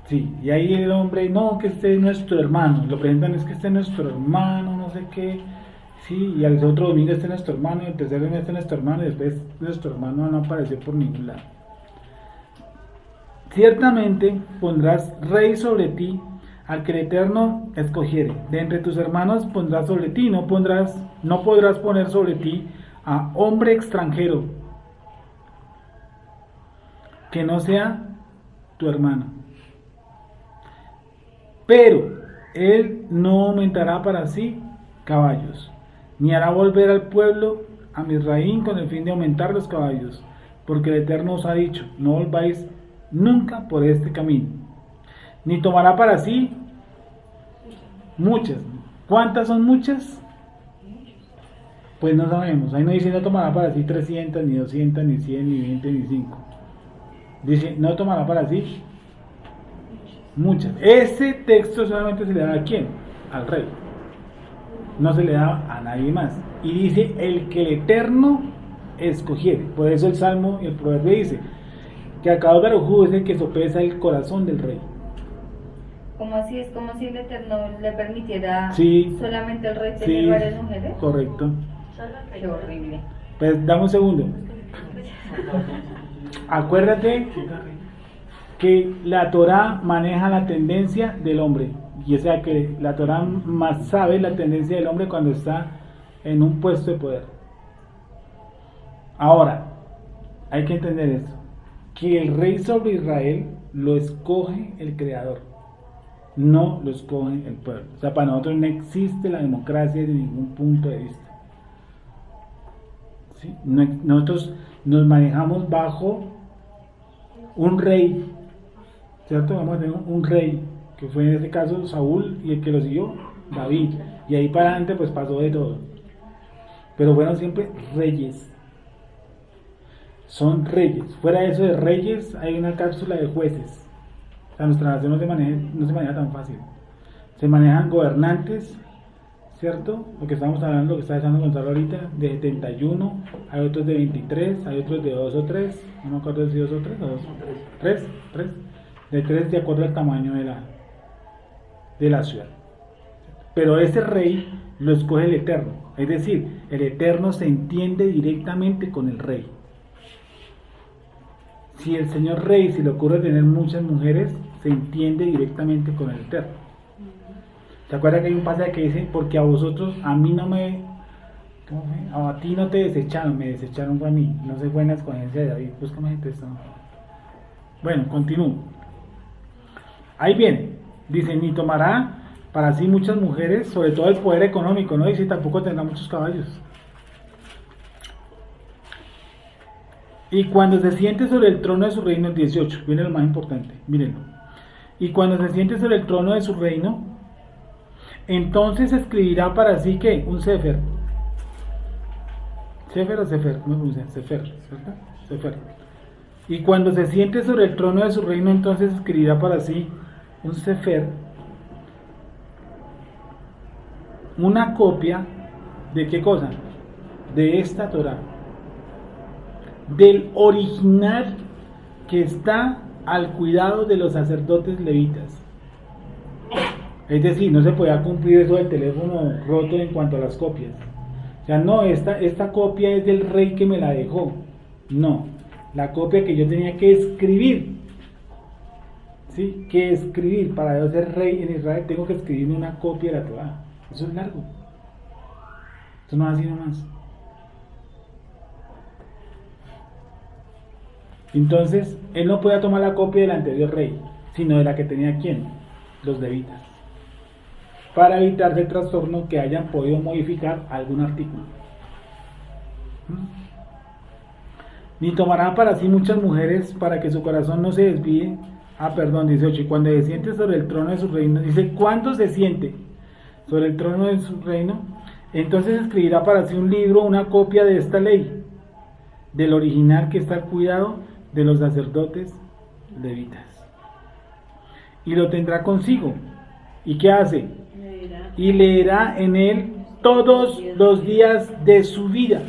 Speaker 1: Sí, y ahí el hombre, no, que este es nuestro hermano. Lo presentan, es que este es nuestro hermano, no sé qué. Sí, y al otro domingo este es nuestro hermano, y el tercer domingo este es nuestro hermano, y después nuestro hermano no apareció por ningún lado. Ciertamente pondrás rey sobre ti al que el Eterno escogiere. De entre tus hermanos pondrás sobre ti, no podrás poner sobre ti a hombre extranjero que no sea tu hermano. Pero él no aumentará para sí caballos, ni hará volver al pueblo a Misraín con el fin de aumentar los caballos, porque el Eterno os ha dicho, no volváis nunca por este camino. Ni tomará para sí muchas. ¿Cuántas son muchas? Pues no sabemos. Ahí no dice no tomará para sí 300, ni 200, ni 100, ni 20, ni 5. Dice no tomará para sí muchas. Ese texto solamente se le da a ¿quién? Al rey. No se le da a nadie más. Y dice el que el Eterno escogiere. Por eso el Salmo y el Proverbio dice que Akadosh Baruj Hu es el que sopesa el corazón del rey.
Speaker 4: ¿Cómo así? Es como si el Eterno le permitiera
Speaker 1: Sí.
Speaker 4: solamente al rey tener varias mujeres.
Speaker 1: Correcto.
Speaker 4: Qué horrible.
Speaker 1: Pues dame un segundo. Acuérdate que la Torá maneja la tendencia del hombre. Y o sea que la Torá más sabe la tendencia del hombre cuando está en un puesto de poder. Ahora, hay que entender esto. Que el rey sobre Israel lo escoge el Creador. No lo escoge el pueblo. O sea, para nosotros no existe la democracia desde ningún punto de vista. ¿Sí? Nosotros nos manejamos bajo un rey, ¿cierto? Vamos a tener un rey, que fue en este caso Saúl, y el que lo siguió, David. Y ahí para adelante pues pasó de todo. Pero fueron siempre reyes. Son reyes. Fuera de eso de reyes hay una cápsula de jueces. O sea, nuestra nación no se maneja tan fácil. Se manejan gobernantes, ¿cierto? Lo que estamos hablando, lo que está dejando Gonzalo ahorita, de 71, hay otros de 23, hay otros de 2 o 3, no me acuerdo si 2 o 3 o 2, 3, de 3 de acuerdo al tamaño de la ciudad. Pero ese rey lo escoge el Eterno, es decir, el Eterno se entiende directamente con el rey. Si el señor rey se le ocurre tener muchas mujeres, se entiende directamente con el Eterno. ¿Te acuerdas que hay un pasaje que dice, porque a vosotros, a mí no me, ¿cómo fue? A ti no te desecharon, me desecharon fue a mí. No sé, fue en la escogencia de David. Búscame el texto. Bueno, continúo. Ahí viene, dice, ni tomará para sí muchas mujeres, sobre todo el poder económico, no dice, tampoco tendrá muchos caballos. Y cuando se siente sobre el trono de su reino, el 18, viene lo más importante, mírenlo. Y cuando se siente sobre el trono de su reino, entonces escribirá para sí, ¿qué? Un Sefer. ¿Sefer o Sefer? ¿Cómo se pronuncia? Sefer, ¿cierto? Sefer. Y cuando se siente sobre el trono de su reino, entonces escribirá para sí un Sefer, una copia de ¿qué cosa? De esta Torá, del original que está al cuidado de los sacerdotes levitas. Es decir, no se podía cumplir eso del teléfono roto en cuanto a las copias. O sea, no, esta copia es del rey que me la dejó. No, la copia que yo tenía que escribir. ¿Sí? Que escribir. Para yo ser rey en Israel tengo que escribirme una copia de la Torá. Eso es largo. Eso no es así nomás. Entonces, él no podía tomar la copia del anterior rey, sino de la que tenía ¿quién? Los levitas. Para evitar el trastorno que hayan podido modificar algún artículo. Ni tomará para sí muchas mujeres para que su corazón no se desvíe. Perdón, 18. Y cuando se siente sobre el trono de su reino, dice, ¿cuándo se siente sobre el trono de su reino? Entonces escribirá para sí un libro, una copia de esta ley, del original que está al cuidado de los sacerdotes levitas. Y lo tendrá consigo. ¿Y qué hace? Y leerá en él todos los días de su vida.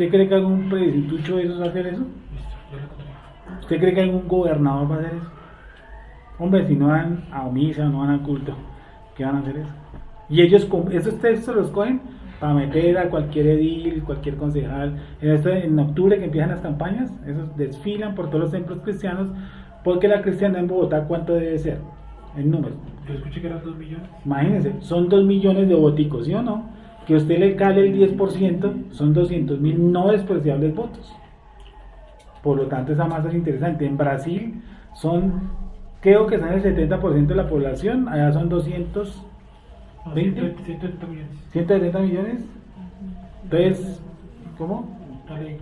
Speaker 1: ¿Usted cree que algún presidente de esos va a hacer eso?
Speaker 6: Listo, ya lo encontré.
Speaker 1: ¿Usted cree que algún gobernador va a hacer eso? Hombre, si no van a misa, no van a culto, ¿qué van a hacer eso? Y ellos, esos textos los cogen para meter a cualquier edil, cualquier concejal. En octubre que empiezan las campañas, esos desfilan por todos los templos cristianos, porque la cristiandad en Bogotá, ¿cuánto debe ser? En número.
Speaker 6: Yo escuché que eran 2 millones.
Speaker 1: Imagínense, son 2 millones de voticos, ¿sí o no? Que usted le cale el 10%, son 200.000 no despreciables votos. Por lo tanto, esa masa es interesante. En Brasil creo que son el 70% de la población, allá son 200.
Speaker 6: No,
Speaker 1: 20.
Speaker 6: 170 millones.
Speaker 1: 170 millones. Entonces, ¿cómo?
Speaker 6: Dale.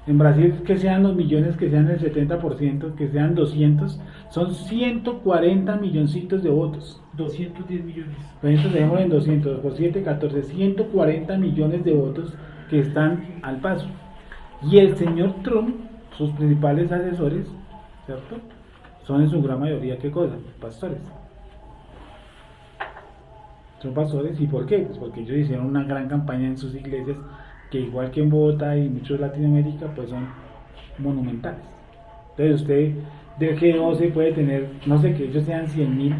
Speaker 1: En Brasil que sean los millones, que sean el 70%, que sean 200, son 140 milloncitos de votos.
Speaker 6: 210 millones.
Speaker 1: Entonces dejemos en 200 por 7, 14, 140 millones de votos que están al paso. Y el señor Trump, sus principales asesores, ¿cierto? Son en su gran mayoría, ¿qué cosa? Pastores. Son pastores, ¿y por qué? Pues porque ellos hicieron una gran campaña en sus iglesias, que igual que en Bogotá y muchos de Latinoamérica, pues son monumentales. Entonces usted de G12 puede tener, no sé, que ellos sean 100.000,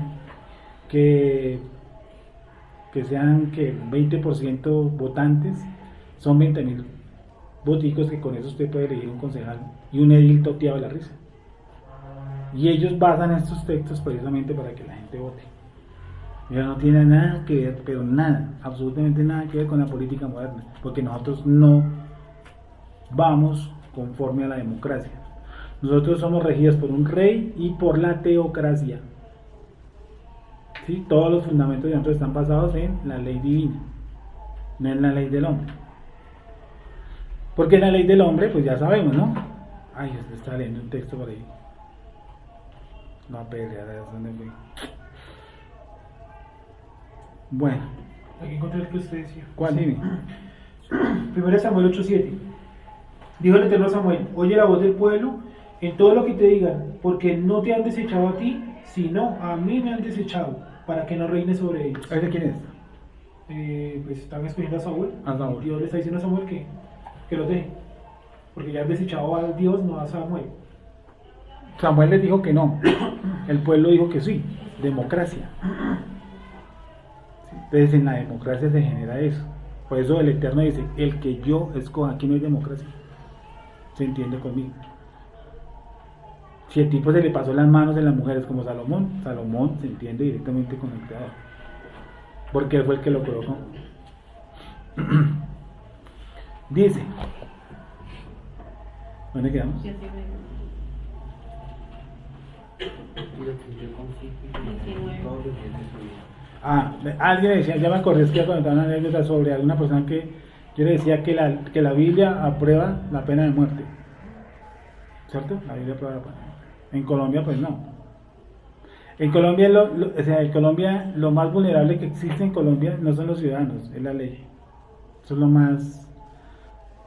Speaker 1: que sean que 20% votantes, son 20.000 voticos, que con eso usted puede elegir un concejal y un edil toteado de la risa. Y ellos basan estos textos precisamente para que la gente vote. Ya no tiene nada que ver, pero nada, absolutamente nada que ver con la política moderna, porque nosotros no vamos conforme a la democracia. Nosotros somos regidos por un rey y por la teocracia. ¿Sí? Todos los fundamentos de nosotros están basados en la ley divina, no en la ley del hombre. Porque en la ley del hombre, pues ya sabemos, ¿no? Ay, usted está leyendo un texto por ahí. No, pero ¿dónde fui? Bueno.
Speaker 6: Aquí encontré el que usted decía.
Speaker 1: ¿Cuál dime?
Speaker 6: 1 Samuel 8:7. Dijo el Eterno a Samuel: oye la voz del pueblo en todo lo que te digan, porque no te han desechado a ti, sino a mí me han desechado, para que no reines sobre ellos.
Speaker 1: ¿Ese quién es?
Speaker 6: Pues están escogiendo a Saúl.
Speaker 1: A Saúl.
Speaker 6: Dios le está diciendo a Samuel que los deje, porque ya han desechado a Dios, no a Samuel.
Speaker 1: Samuel les dijo que no, el pueblo dijo que sí, democracia. Entonces en la democracia se genera eso. Por eso el Eterno dice, el que yo escoja, aquí no hay democracia. ¿Se entiende conmigo? Si el tipo se le pasó las manos en las mujeres como Salomón, Salomón se entiende directamente con el Creador, porque él fue el que lo colocó. Dice, ¿dónde quedamos? Alguien decía, ya me acordé, es que iba a contar una anécdota sobre alguna persona que yo le decía que la Biblia aprueba la pena de muerte, ¿cierto? La Biblia aprueba la pena. En Colombia pues no. En Colombia, en Colombia lo más vulnerable que existe en Colombia no son los ciudadanos, es la ley. Eso es lo más,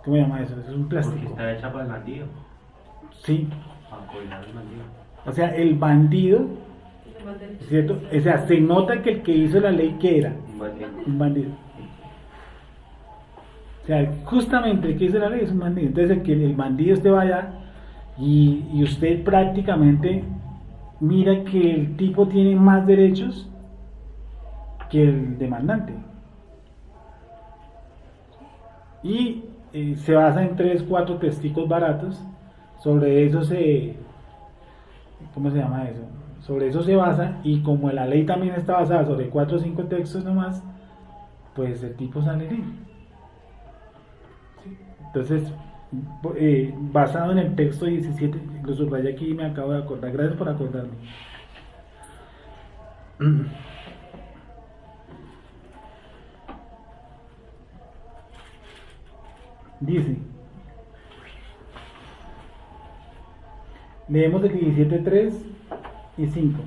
Speaker 1: ¿cómo se llama eso? Eso es un plástico.
Speaker 5: Porque está hecha para el bandido.
Speaker 1: Sí.
Speaker 5: Para coordinar el bandido.
Speaker 1: O sea, el bandido, ¿cierto? O sea, se nota que el que hizo la ley, ¿qué era?
Speaker 5: Un bandido.
Speaker 1: Un bandido. O sea, justamente el que hizo la ley es un bandido. Entonces, el bandido usted vaya y usted prácticamente mira que el tipo tiene más derechos que el demandante. Y se basa en 3, 4 testigos baratos. Sobre eso ¿cómo se llama eso? Sobre eso se basa, y como la ley también está basada sobre 4 o 5 textos nomás, pues el tipo sale libre. ¿Sí? Entonces, basado en el texto 17, lo subrayé aquí y me acabo de acordar, gracias por acordarme. Dice, leemos el 17.3 y 5.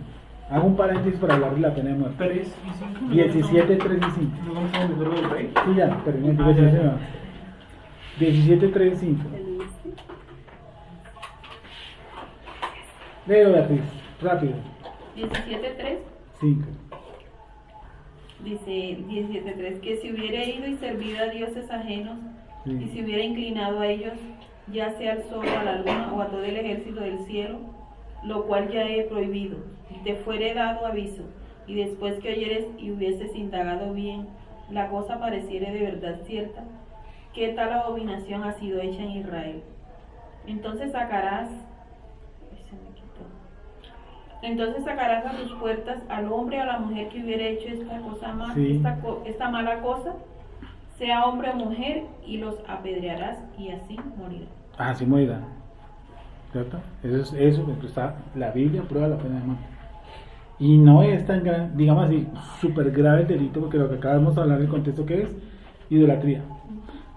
Speaker 1: Hago un paréntesis para hablar de la pena de muerte.
Speaker 6: 3 y 5.
Speaker 1: 17, 3 y 5.
Speaker 6: ¿No vamos a volver del rey?
Speaker 1: Sí, ya, pero no digo
Speaker 6: Ah, ya,
Speaker 1: si
Speaker 6: ya.
Speaker 1: 17, 3 y 5. Leo, Beatriz, rápido.
Speaker 2: 17:3.
Speaker 1: 5.
Speaker 2: dice 17.3, que si hubiera ido y servido a dioses ajenos,
Speaker 1: Sí.
Speaker 2: y si hubiera inclinado a ellos, ya sea al sol o a la luna o a todo el ejército del cielo, lo cual ya he prohibido, y te fuere dado aviso, y después que oyeres y hubieses indagado bien, la cosa pareciere de verdad cierta, que tal abominación ha sido hecha en Israel. Entonces sacarás a tus puertas al hombre o a la mujer que hubiera hecho esta cosa
Speaker 1: Sí.
Speaker 2: esta mala cosa, sea hombre o mujer, y los apedrearás, y así morirán.
Speaker 1: Así morirá. ¿Cierto? Eso está, la Biblia prueba la pena de muerte. Y no es tan grave, digamos así, súper grave el delito, porque lo que acabamos de hablar del contexto que es idolatría.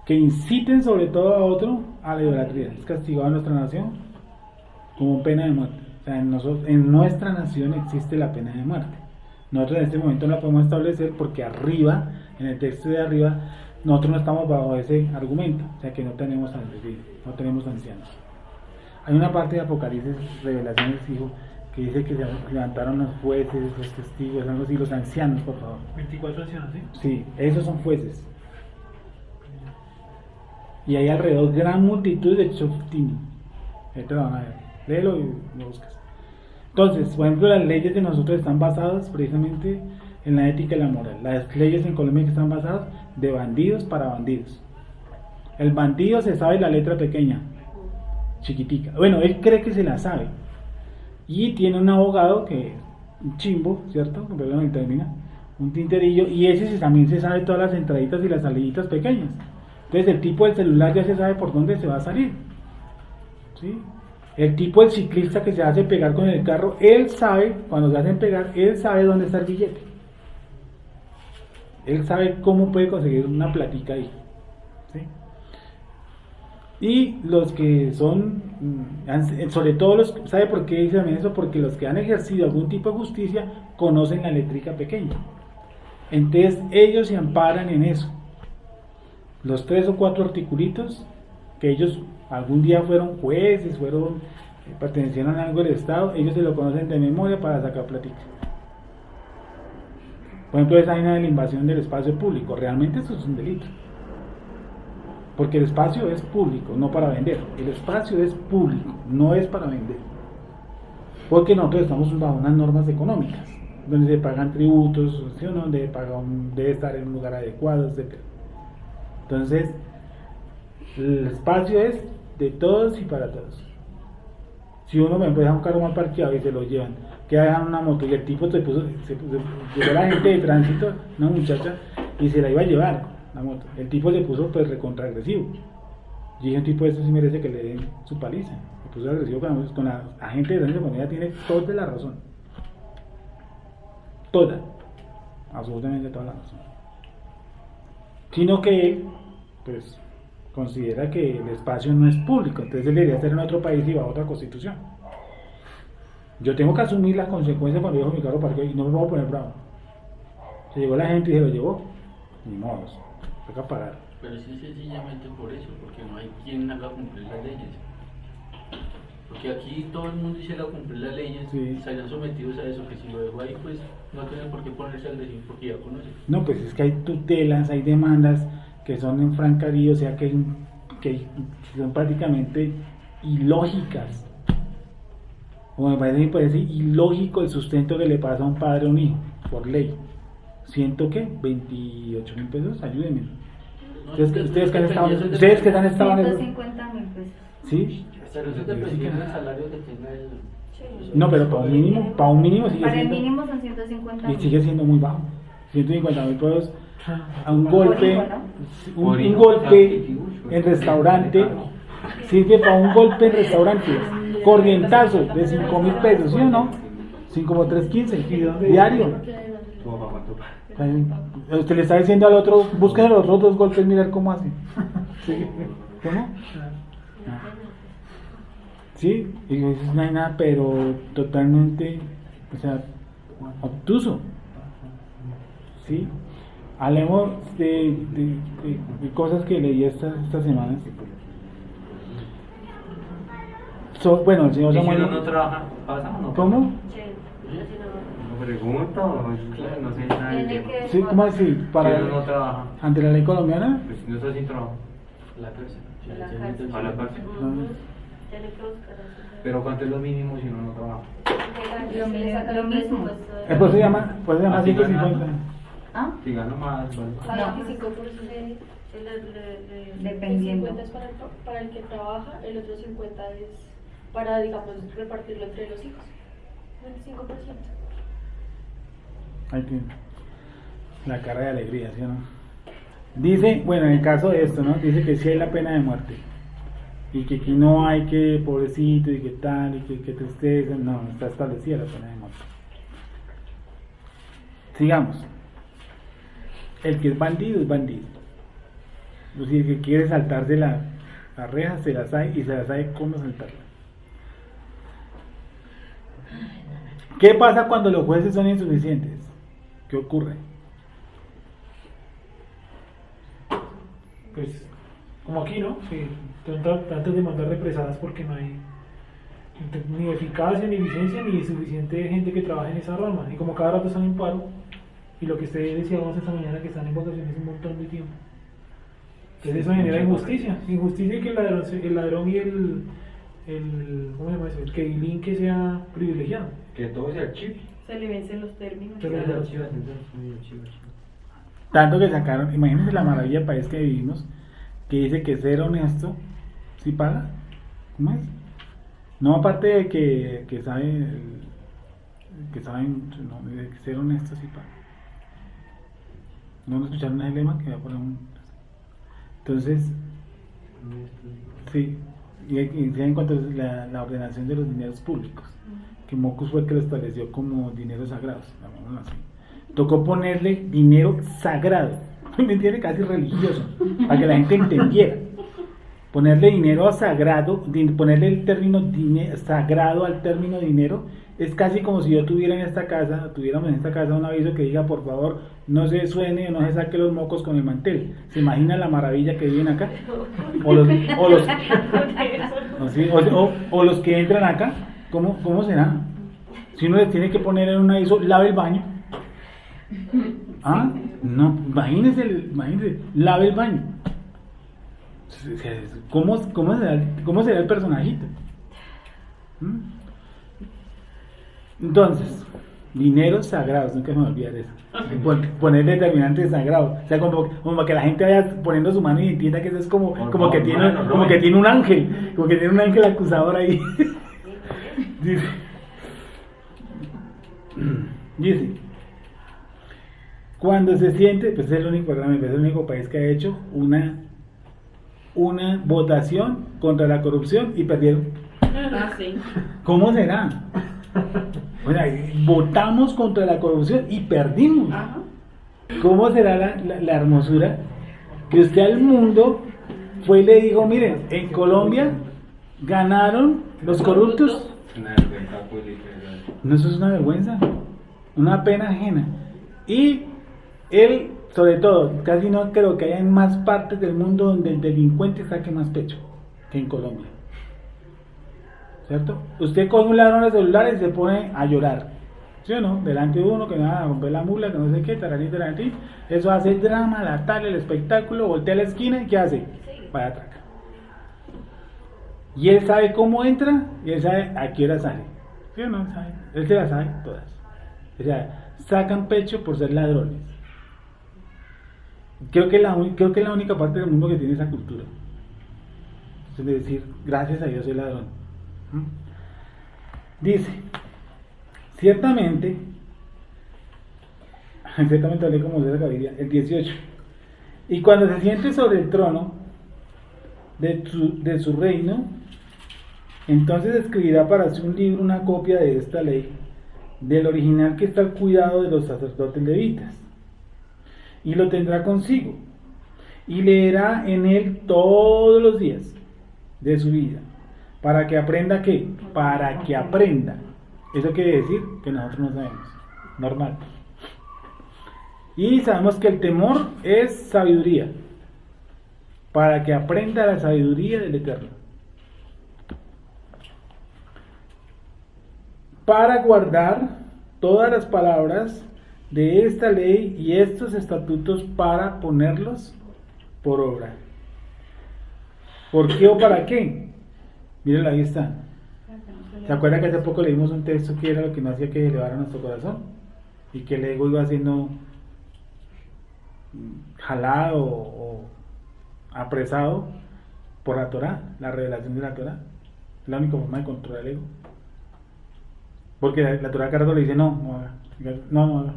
Speaker 1: Que inciten sobre todo a otro a la idolatría. Es castigado en nuestra nación como pena de muerte. O sea, en nuestra nación existe la pena de muerte. Nosotros en este momento no la podemos establecer porque arriba, en el texto de arriba, nosotros no estamos bajo ese argumento. O sea que no tenemos ancianos. Hay una parte de Apocalipsis, Revelaciones, hijo, que dice que se levantaron los jueces, los testigos, algo así, los ancianos, por favor.
Speaker 6: 24 ancianos, ¿sí?
Speaker 1: Sí, esos son jueces. Y hay alrededor gran multitud de shoftim. Ahorita lo van a ver. Léelo y lo buscas. Entonces, por ejemplo, las leyes de nosotros están basadas precisamente en la ética y la moral. Las leyes en Colombia que están basadas de bandidos para bandidos. El bandido se sabe la letra pequeña, chiquitica. Bueno, él cree que se la sabe. Y tiene un abogado que, un chimbo, ¿cierto? Perdón el término, un tinterillo, y ese también se sabe todas las entraditas y las saliditas pequeñas. Entonces el tipo del celular ya se sabe por dónde se va a salir, ¿sí? El tipo del ciclista que se hace pegar con el carro, él sabe, cuando se hacen pegar, él sabe dónde está el billete. Él sabe cómo puede conseguir una platica ahí, ¿sí? Y los que son, sobre todo los, ¿sabe por qué dicen eso? Porque los que han ejercido algún tipo de justicia conocen la letrica pequeña. Entonces ellos se amparan en eso. Los 3 o 4 articulitos que ellos algún día fueron jueces, pertenecieron a algo del Estado, ellos se lo conocen de memoria para sacar platica. Por ejemplo, esa vaina de la invasión del espacio público, realmente eso es un delito. Porque el espacio es público, no para vender. El espacio es público, no es para vender. Porque nosotros estamos bajo unas normas económicas, donde se pagan tributos, ¿sí o no? Debe estar en un lugar adecuado, etc. Entonces, el espacio es de todos y para todos. Si uno me deja un carro mal parqueado y se lo llevan, que dejan una moto y el tipo llegó la gente de tránsito, una muchacha, y se la iba a llevar la moto. El tipo se puso pues recontra agresivo. Y dije, un tipo de esto sí merece que le den su paliza. Se puso agresivo con la agente de tránsito cuando ella tiene toda la razón. Toda. Absolutamente toda la razón. Sino que él, pues, considera que el espacio no es público, entonces él debería estar en otro país y bajo otra constitución. Yo tengo que asumir las consecuencias cuando dejo mi carro parqueado y no me puedo poner bravo. Se llegó la gente y se lo llevó, ni modo, toca pagar.
Speaker 3: Pero sí, sencillamente por eso, porque no hay quien haga cumplir las leyes. Porque aquí todo el mundo hiciera cumplir las leyes,
Speaker 1: Sí.
Speaker 3: estarían sometidos a eso, que si lo dejo ahí, pues no tienen por qué ponerse al decir porque ya conocen.
Speaker 1: No, pues es que hay tutelas, hay demandas que son en francaría, o sea que son prácticamente ilógicas. O me parece ilógico el sustento que le pasa a un padre a un hijo, por ley. ¿Siento qué? 28.000 pesos, ayúdenme. Ustedes que han estado en eso.
Speaker 4: 150.000 pesos.
Speaker 1: ¿Sí?
Speaker 3: Pero eso dependiendo del salario que tenga el...
Speaker 1: No, pero para un mínimo sigue
Speaker 4: Para el
Speaker 1: siendo,
Speaker 4: mínimo son 150.000.
Speaker 1: y sigue siendo muy bajo. 150.000 pesos a un
Speaker 4: Por
Speaker 1: golpe,
Speaker 4: hijo, ¿no?
Speaker 1: un golpe en restaurante, sirve para un golpe en restaurante, corrientazo de 5.000 pesos, ¿sí o no? 5 por 3.15 diario. Usted le está diciendo al otro, busquen los otros 2 golpes, mirar cómo hace. ¿Sí? ¿Cómo? Sí, y dices, no hay nada, pero totalmente, o sea, obtuso. ¿Sí? Hablemos de cosas que leí estas semanas. Bueno, el señor
Speaker 5: ¿Y si
Speaker 1: Samuel.
Speaker 5: uno no trabaja, pasa o no?
Speaker 1: ¿Cómo?
Speaker 5: pregunto, claro, no sé nada del
Speaker 4: Tiene
Speaker 5: tema.
Speaker 4: que-
Speaker 1: Sí, ¿cómo así?
Speaker 5: Si
Speaker 1: Para,
Speaker 5: uno no trabaja,
Speaker 1: ante la ley colombiana.
Speaker 5: pues si no está sin trabajo,
Speaker 3: La cárcel.
Speaker 4: A la cárcel.
Speaker 5: a la cárcel.
Speaker 4: Tiene que buscar así.
Speaker 5: Pero ¿cuánto es lo mínimo si uno no trabaja?
Speaker 4: Lo mismo.
Speaker 1: Pues se llama,
Speaker 5: Así
Speaker 1: 150.
Speaker 4: ¿Ah?
Speaker 5: Si gano más, vale.
Speaker 7: Al 25%
Speaker 4: Dependiendo.
Speaker 7: El 50 es para el que trabaja, el otro 50 es para, digamos, repartirlo entre los hijos. 25%.
Speaker 1: Ahí tiene. La cara de alegría, ¿sí o no? Dice, bueno, en el caso de esto, ¿no? Dice que sí hay la pena de muerte. Y que aquí no hay que, pobrecito, y que tal, y que tristeza. No, está establecida la pena de muerte. Sigamos. El que es bandido es bandido. Es decir, el que quiere saltarse la reja, se la sabe y se la sabe cómo saltarla. ¿Qué pasa cuando los jueces son insuficientes? ¿Qué ocurre?
Speaker 6: Pues, como aquí, ¿no? Sí, tantas demandas represadas porque no hay ni eficacia, ni vigencia, ni suficiente gente que trabaje en esa rama. Y como cada rato están en paro, y lo que ustedes decíamos esta mañana, que están en vacaciones un montón de tiempo. Entonces eso genera injusticia. Injusticia que el ladrón y ¿cómo se llama eso? El que delinque sea privilegiado.
Speaker 5: Que todo se archive.
Speaker 2: Se le vencen los términos.
Speaker 6: Pero-
Speaker 5: Se archiva, se archiva.
Speaker 1: Tanto que sacaron, imagínense la maravilla del país que vivimos, que dice que ser honesto, ¿sí paga? ¿Cómo es? No, aparte de que saben, no, de que ser honesto sí paga. ¿No escucharon ese lema? Que va a poner un... Entonces, sí, y en cuanto a la ordenación de los dineros públicos, que Mocus fue el que lo estableció como dineros sagrados, llamémoslo así. Tocó ponerle dinero sagrado, ¿me entiende? Casi religioso, para que la gente entendiera. Ponerle dinero a sagrado, ponerle el término sagrado al término dinero, es casi como si yo tuviéramos en esta casa un aviso que diga, por favor, no se suene, no se saque los mocos con el mantel. ¿Se imagina la maravilla que viven acá? O los que entran acá, ¿cómo será? Si uno les tiene que poner en un aviso, lave el baño. Ah, no, imagínese, lave el baño. ¿Cómo será el personajito? Entonces, dineros sagrados, nunca me voy a olvidar eso. Poner determinantes sagrados, o sea, como que la gente vaya poniendo su mano y entienda que eso es como que tiene un ángel, como que tiene un ángel acusador ahí. Dice, cuando se siente, pues es el único país que ha hecho una votación contra la corrupción y perdieron.
Speaker 2: Ah, sí.
Speaker 1: ¿Cómo será? Bueno, votamos contra la corrupción y perdimos.
Speaker 2: Ajá.
Speaker 1: ¿Cómo será la hermosura que usted al mundo fue y le dijo, miren, en Colombia ganaron los corruptos?
Speaker 5: Una vergüenza pública.
Speaker 1: No, eso es una vergüenza, una pena ajena. Y él, sobre todo, casi no creo que haya en más partes del mundo donde el delincuente saque más pecho que en Colombia. ¿Cierto? Usted con un ladrón de celulares se pone a llorar, ¿sí o no? Delante de uno que me va a romper la mula, que no sé qué, tararí. Eso hace drama, la tal, el espectáculo, voltea a la esquina y ¿qué hace? Vaya atraca. Y él sabe cómo entra y él sabe a qué hora sale. ¿Sí o no? ¿Sabe? Él se las sabe todas. O sea, sacan pecho por ser ladrones. Creo que es la única parte del mundo que tiene esa cultura. Es decir, gracias a Dios soy ladrón. Dice, ciertamente hablé como de la cabilla, el 18, y cuando se siente sobre el trono de su reino, entonces escribirá para sí un libro, una copia de esta ley, del original que está al cuidado de los sacerdotes levitas, y lo tendrá consigo, y leerá en él todos los días de su vida. ¿Para que aprenda qué? Para que aprenda. Eso quiere decir que nosotros no sabemos. Normal. Y sabemos que el temor es sabiduría. Para que aprenda la sabiduría del Eterno. Para guardar todas las palabras de esta ley y estos estatutos para ponerlos por obra. ¿Por qué o para qué? Miren, ahí está. ¿Se acuerdan que hace poco leímos un texto que era lo que no hacía que elevara nuestro corazón? Y que el ego iba siendo jalado o apresado por la Torah, la revelación de la Torah. Es la única forma de controlar el ego. Porque la Torah cada rato le dice, no haga. No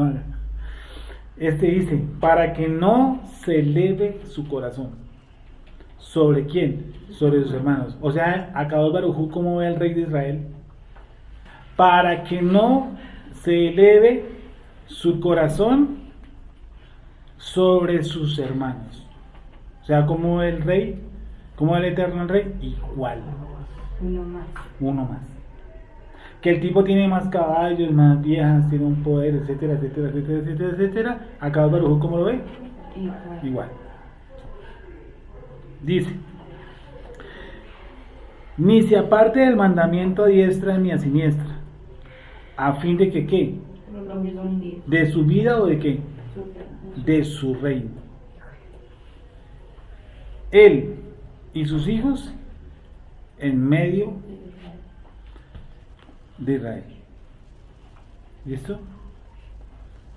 Speaker 1: haga. Dice, para que no se eleve su corazón. ¿Sobre quién? Sobre sus hermanos. O sea, Akadosh Baruj Hu, como ve el rey de Israel, para que no se eleve su corazón sobre sus hermanos. O sea, como el rey, como el eterno el rey, igual. Uno más. Que el tipo tiene más caballos, más viejas, tiene un poder, etcétera, etcétera, etcétera, etcétera, etcétera. Akadosh Baruj Hu, ¿cómo lo ve? Igual. Dice, ni se aparte del mandamiento a diestra ni a siniestra, a fin de que ¿qué? ¿De su vida o de qué? De su reino. Él y sus hijos en medio de Israel. ¿Listo?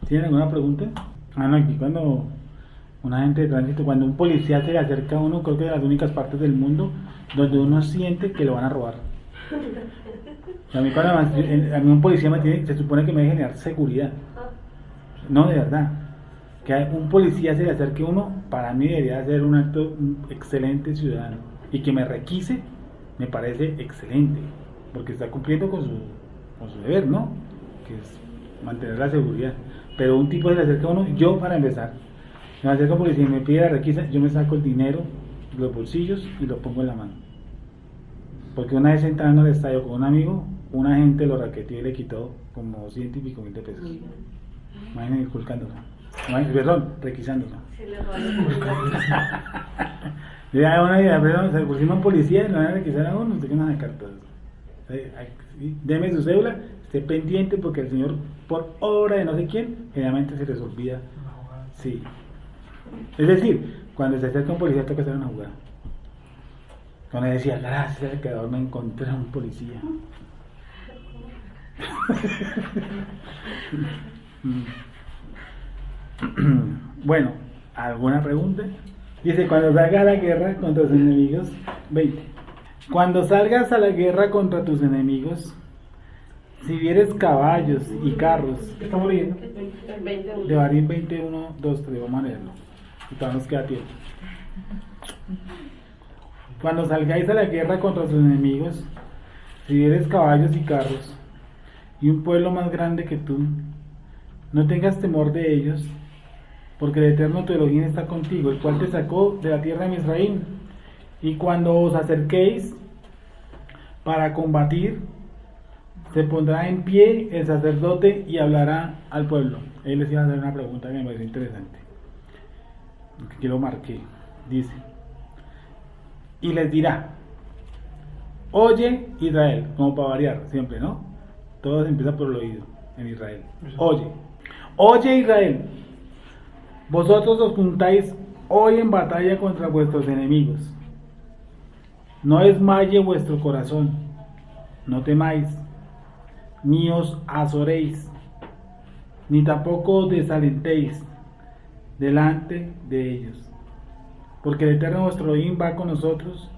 Speaker 1: ¿Tienen alguna pregunta? No, aquí cuando un agente de tránsito, cuando un policía se le acerca a uno, creo que de las únicas partes del mundo donde uno siente que lo van a robar. A mí, a mí un policía se supone que me debe generar seguridad. No, de verdad. Que un policía se le acerque a uno, para mí debería ser un excelente ciudadano. Y que me requise, me parece excelente. Porque está cumpliendo con su deber, ¿no? Que es mantener la seguridad. Pero un tipo se le acerca a uno, yo para empezar, me acerco a un policía y me pide la requisa, yo me saco el dinero de los bolsillos y lo pongo en la mano. Porque una vez entrando al estadio con un amigo, un agente lo raqueteó y le quitó como 100 y pico mil de pesos. Imagínense, inculcándolo. Perdón, requisándolo. Le da una idea, perdón, se pusimos un policía y le van a requisar a uno, usted que nos sacar todo. Deme su cédula, esté pendiente porque el señor, por obra de no sé quién, generalmente se les olvida. Sí. Es decir, cuando se acerca un policía toca hacer una jugada. Cuando decía, gracias al creador me encontré a un policía. Bueno, ¿alguna pregunta? Dice, cuando salgas a la guerra contra tus enemigos, 20. Cuando salgas a la guerra contra tus enemigos, si vieres caballos y carros,
Speaker 6: Estamos leyendo.
Speaker 1: de Barín 21, 2, 3, vamos a leerlo. Y todavía nos queda tiempo. Cuando salgáis a la guerra contra tus enemigos, si vieres caballos y carros, y un pueblo más grande que tú, no tengas temor de ellos, porque el Eterno tu Elohim está contigo, el cual te sacó de la tierra de Misraim. Y cuando os acerquéis para combatir, se pondrá en pie el sacerdote y hablará al pueblo. Él les iba a hacer una pregunta que me pareció interesante, que lo marqué. Dice, y les dirá, oye Israel, como para variar siempre, ¿no? Todo se empieza por el oído en Israel. Oye Israel, vosotros os juntáis hoy en batalla contra vuestros enemigos. No desmaye vuestro corazón, no temáis, ni os azoréis, ni tampoco os desalentéis delante de ellos. Porque el Eterno vuestro Elohim va con nosotros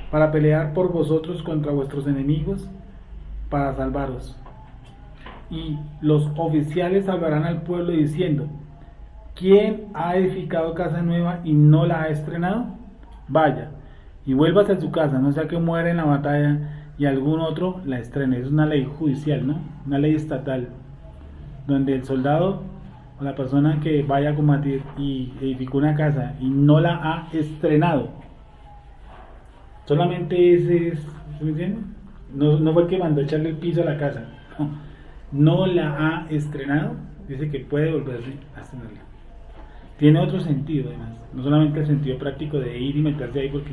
Speaker 1: para pelear por vosotros contra vuestros enemigos, para salvaros. Y los oficiales hablarán al pueblo diciendo, ¿quién ha edificado casa nueva y no la ha estrenado? Vaya, y vuélvase a su casa, no sea que muera en la batalla y algún otro la estrene. Es una ley judicial, ¿no? Una ley estatal, donde el soldado o la persona que vaya a combatir y edificó una casa y no la ha estrenado, solamente ese es, ¿me entiendes? No fue que mandó echarle el piso a la casa, no la ha estrenado, dice que puede volverse a estrenarla. Tiene otro sentido además, no solamente el sentido práctico de ir y meterse ahí porque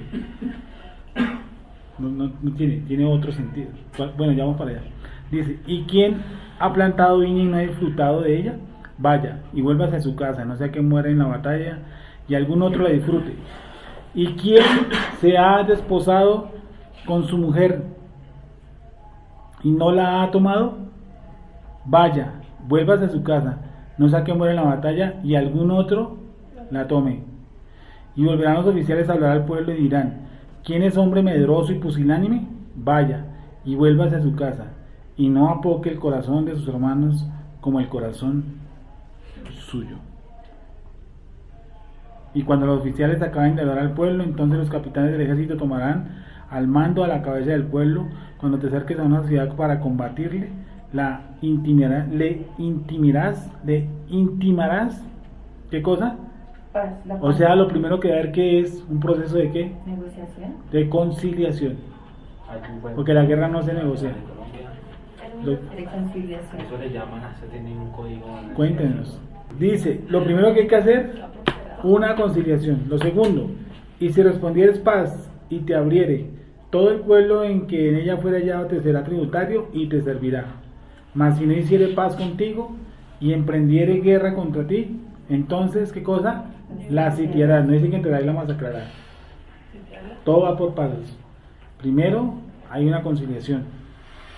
Speaker 1: no tiene otro sentido. Bueno, ya vamos para allá. Dice, ¿y quién ha plantado viña y no ha disfrutado de ella? Vaya y vuélvase a su casa, no sea que muera en la batalla y algún otro la disfrute. ¿Y quién se ha desposado con su mujer y no la ha tomado? Vaya, vuélvase a su casa, no sea que muera en la batalla y algún otro la tome. Y volverán los oficiales a hablar al pueblo y dirán, ¿quién es hombre medroso y pusilánime? Vaya y vuélvase a su casa, y no apoque el corazón de sus hermanos como el corazón suyo. Y cuando los oficiales acaben de hablar al pueblo, entonces los capitanes del ejército tomarán al mando a la cabeza del pueblo. Cuando te acerques a una ciudad para combatirle, le intimarás, ¿qué cosa?
Speaker 4: Paz,
Speaker 1: O sea, lo primero que ver que es un proceso de ¿qué?
Speaker 4: negociación.
Speaker 1: De conciliación. Porque la guerra no se negocia.
Speaker 4: Reconciliación.
Speaker 5: Eso le llaman, se tiene un código.
Speaker 1: Cuéntenos. Dice, lo primero que hay que hacer, una conciliación. Lo segundo, y si respondieres paz y te abriere, todo el pueblo en que en ella fuera hallado te será tributario y te servirá. Mas si no hiciere paz contigo y emprendiere guerra contra ti, entonces, ¿qué cosa? La sitiarás. No dice que entrará y la masacrará. Todo va por pasos. Primero, hay una conciliación.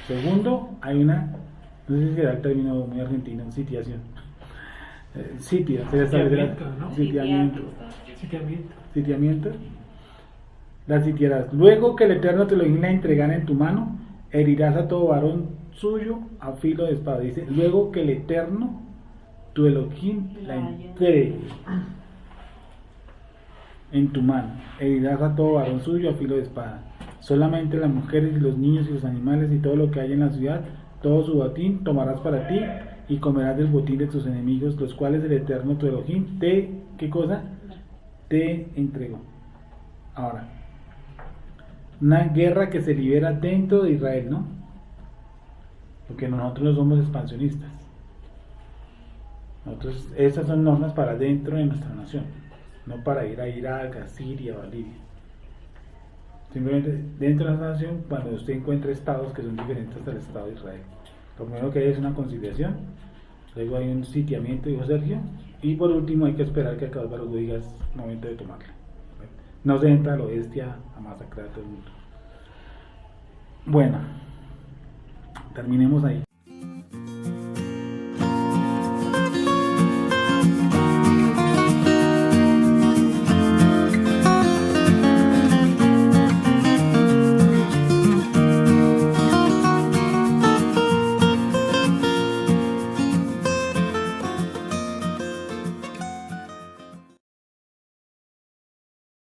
Speaker 1: Segundo, hay una, no sé si será el término muy argentino, sitiación.
Speaker 6: Sitiamiento, ¿no?
Speaker 1: Sitiamiento. La sitiarás. Luego que el Eterno te lo la entregara en tu mano, herirás a todo varón suyo a filo de espada. Dice, luego que el Eterno, tu Elohim, la entregue en tu mano, herirás a todo varón suyo a filo de espada. Solamente las mujeres y los niños y los animales y todo lo que hay en la ciudad, todo su botín tomarás para ti y comerás del botín de tus enemigos, los cuales el Eterno tu Elohim te, ¿qué cosa? Te entregó. Ahora, una guerra que se libera dentro de Israel, ¿no? Porque nosotros no somos expansionistas. Nosotros, esas son normas para dentro de nuestra nación, no para ir a Irak, a Siria o a Libia. Simplemente dentro de la nación, cuando usted encuentra estados que son diferentes del Estado de Israel, lo primero que hay es una conciliación, luego hay un sitiamiento, dijo Sergio, y por último hay que esperar que Akadosh Baruj Hu diga es momento de tomarla. No se entra al oeste a masacrar a todo el mundo. Bueno, terminemos ahí.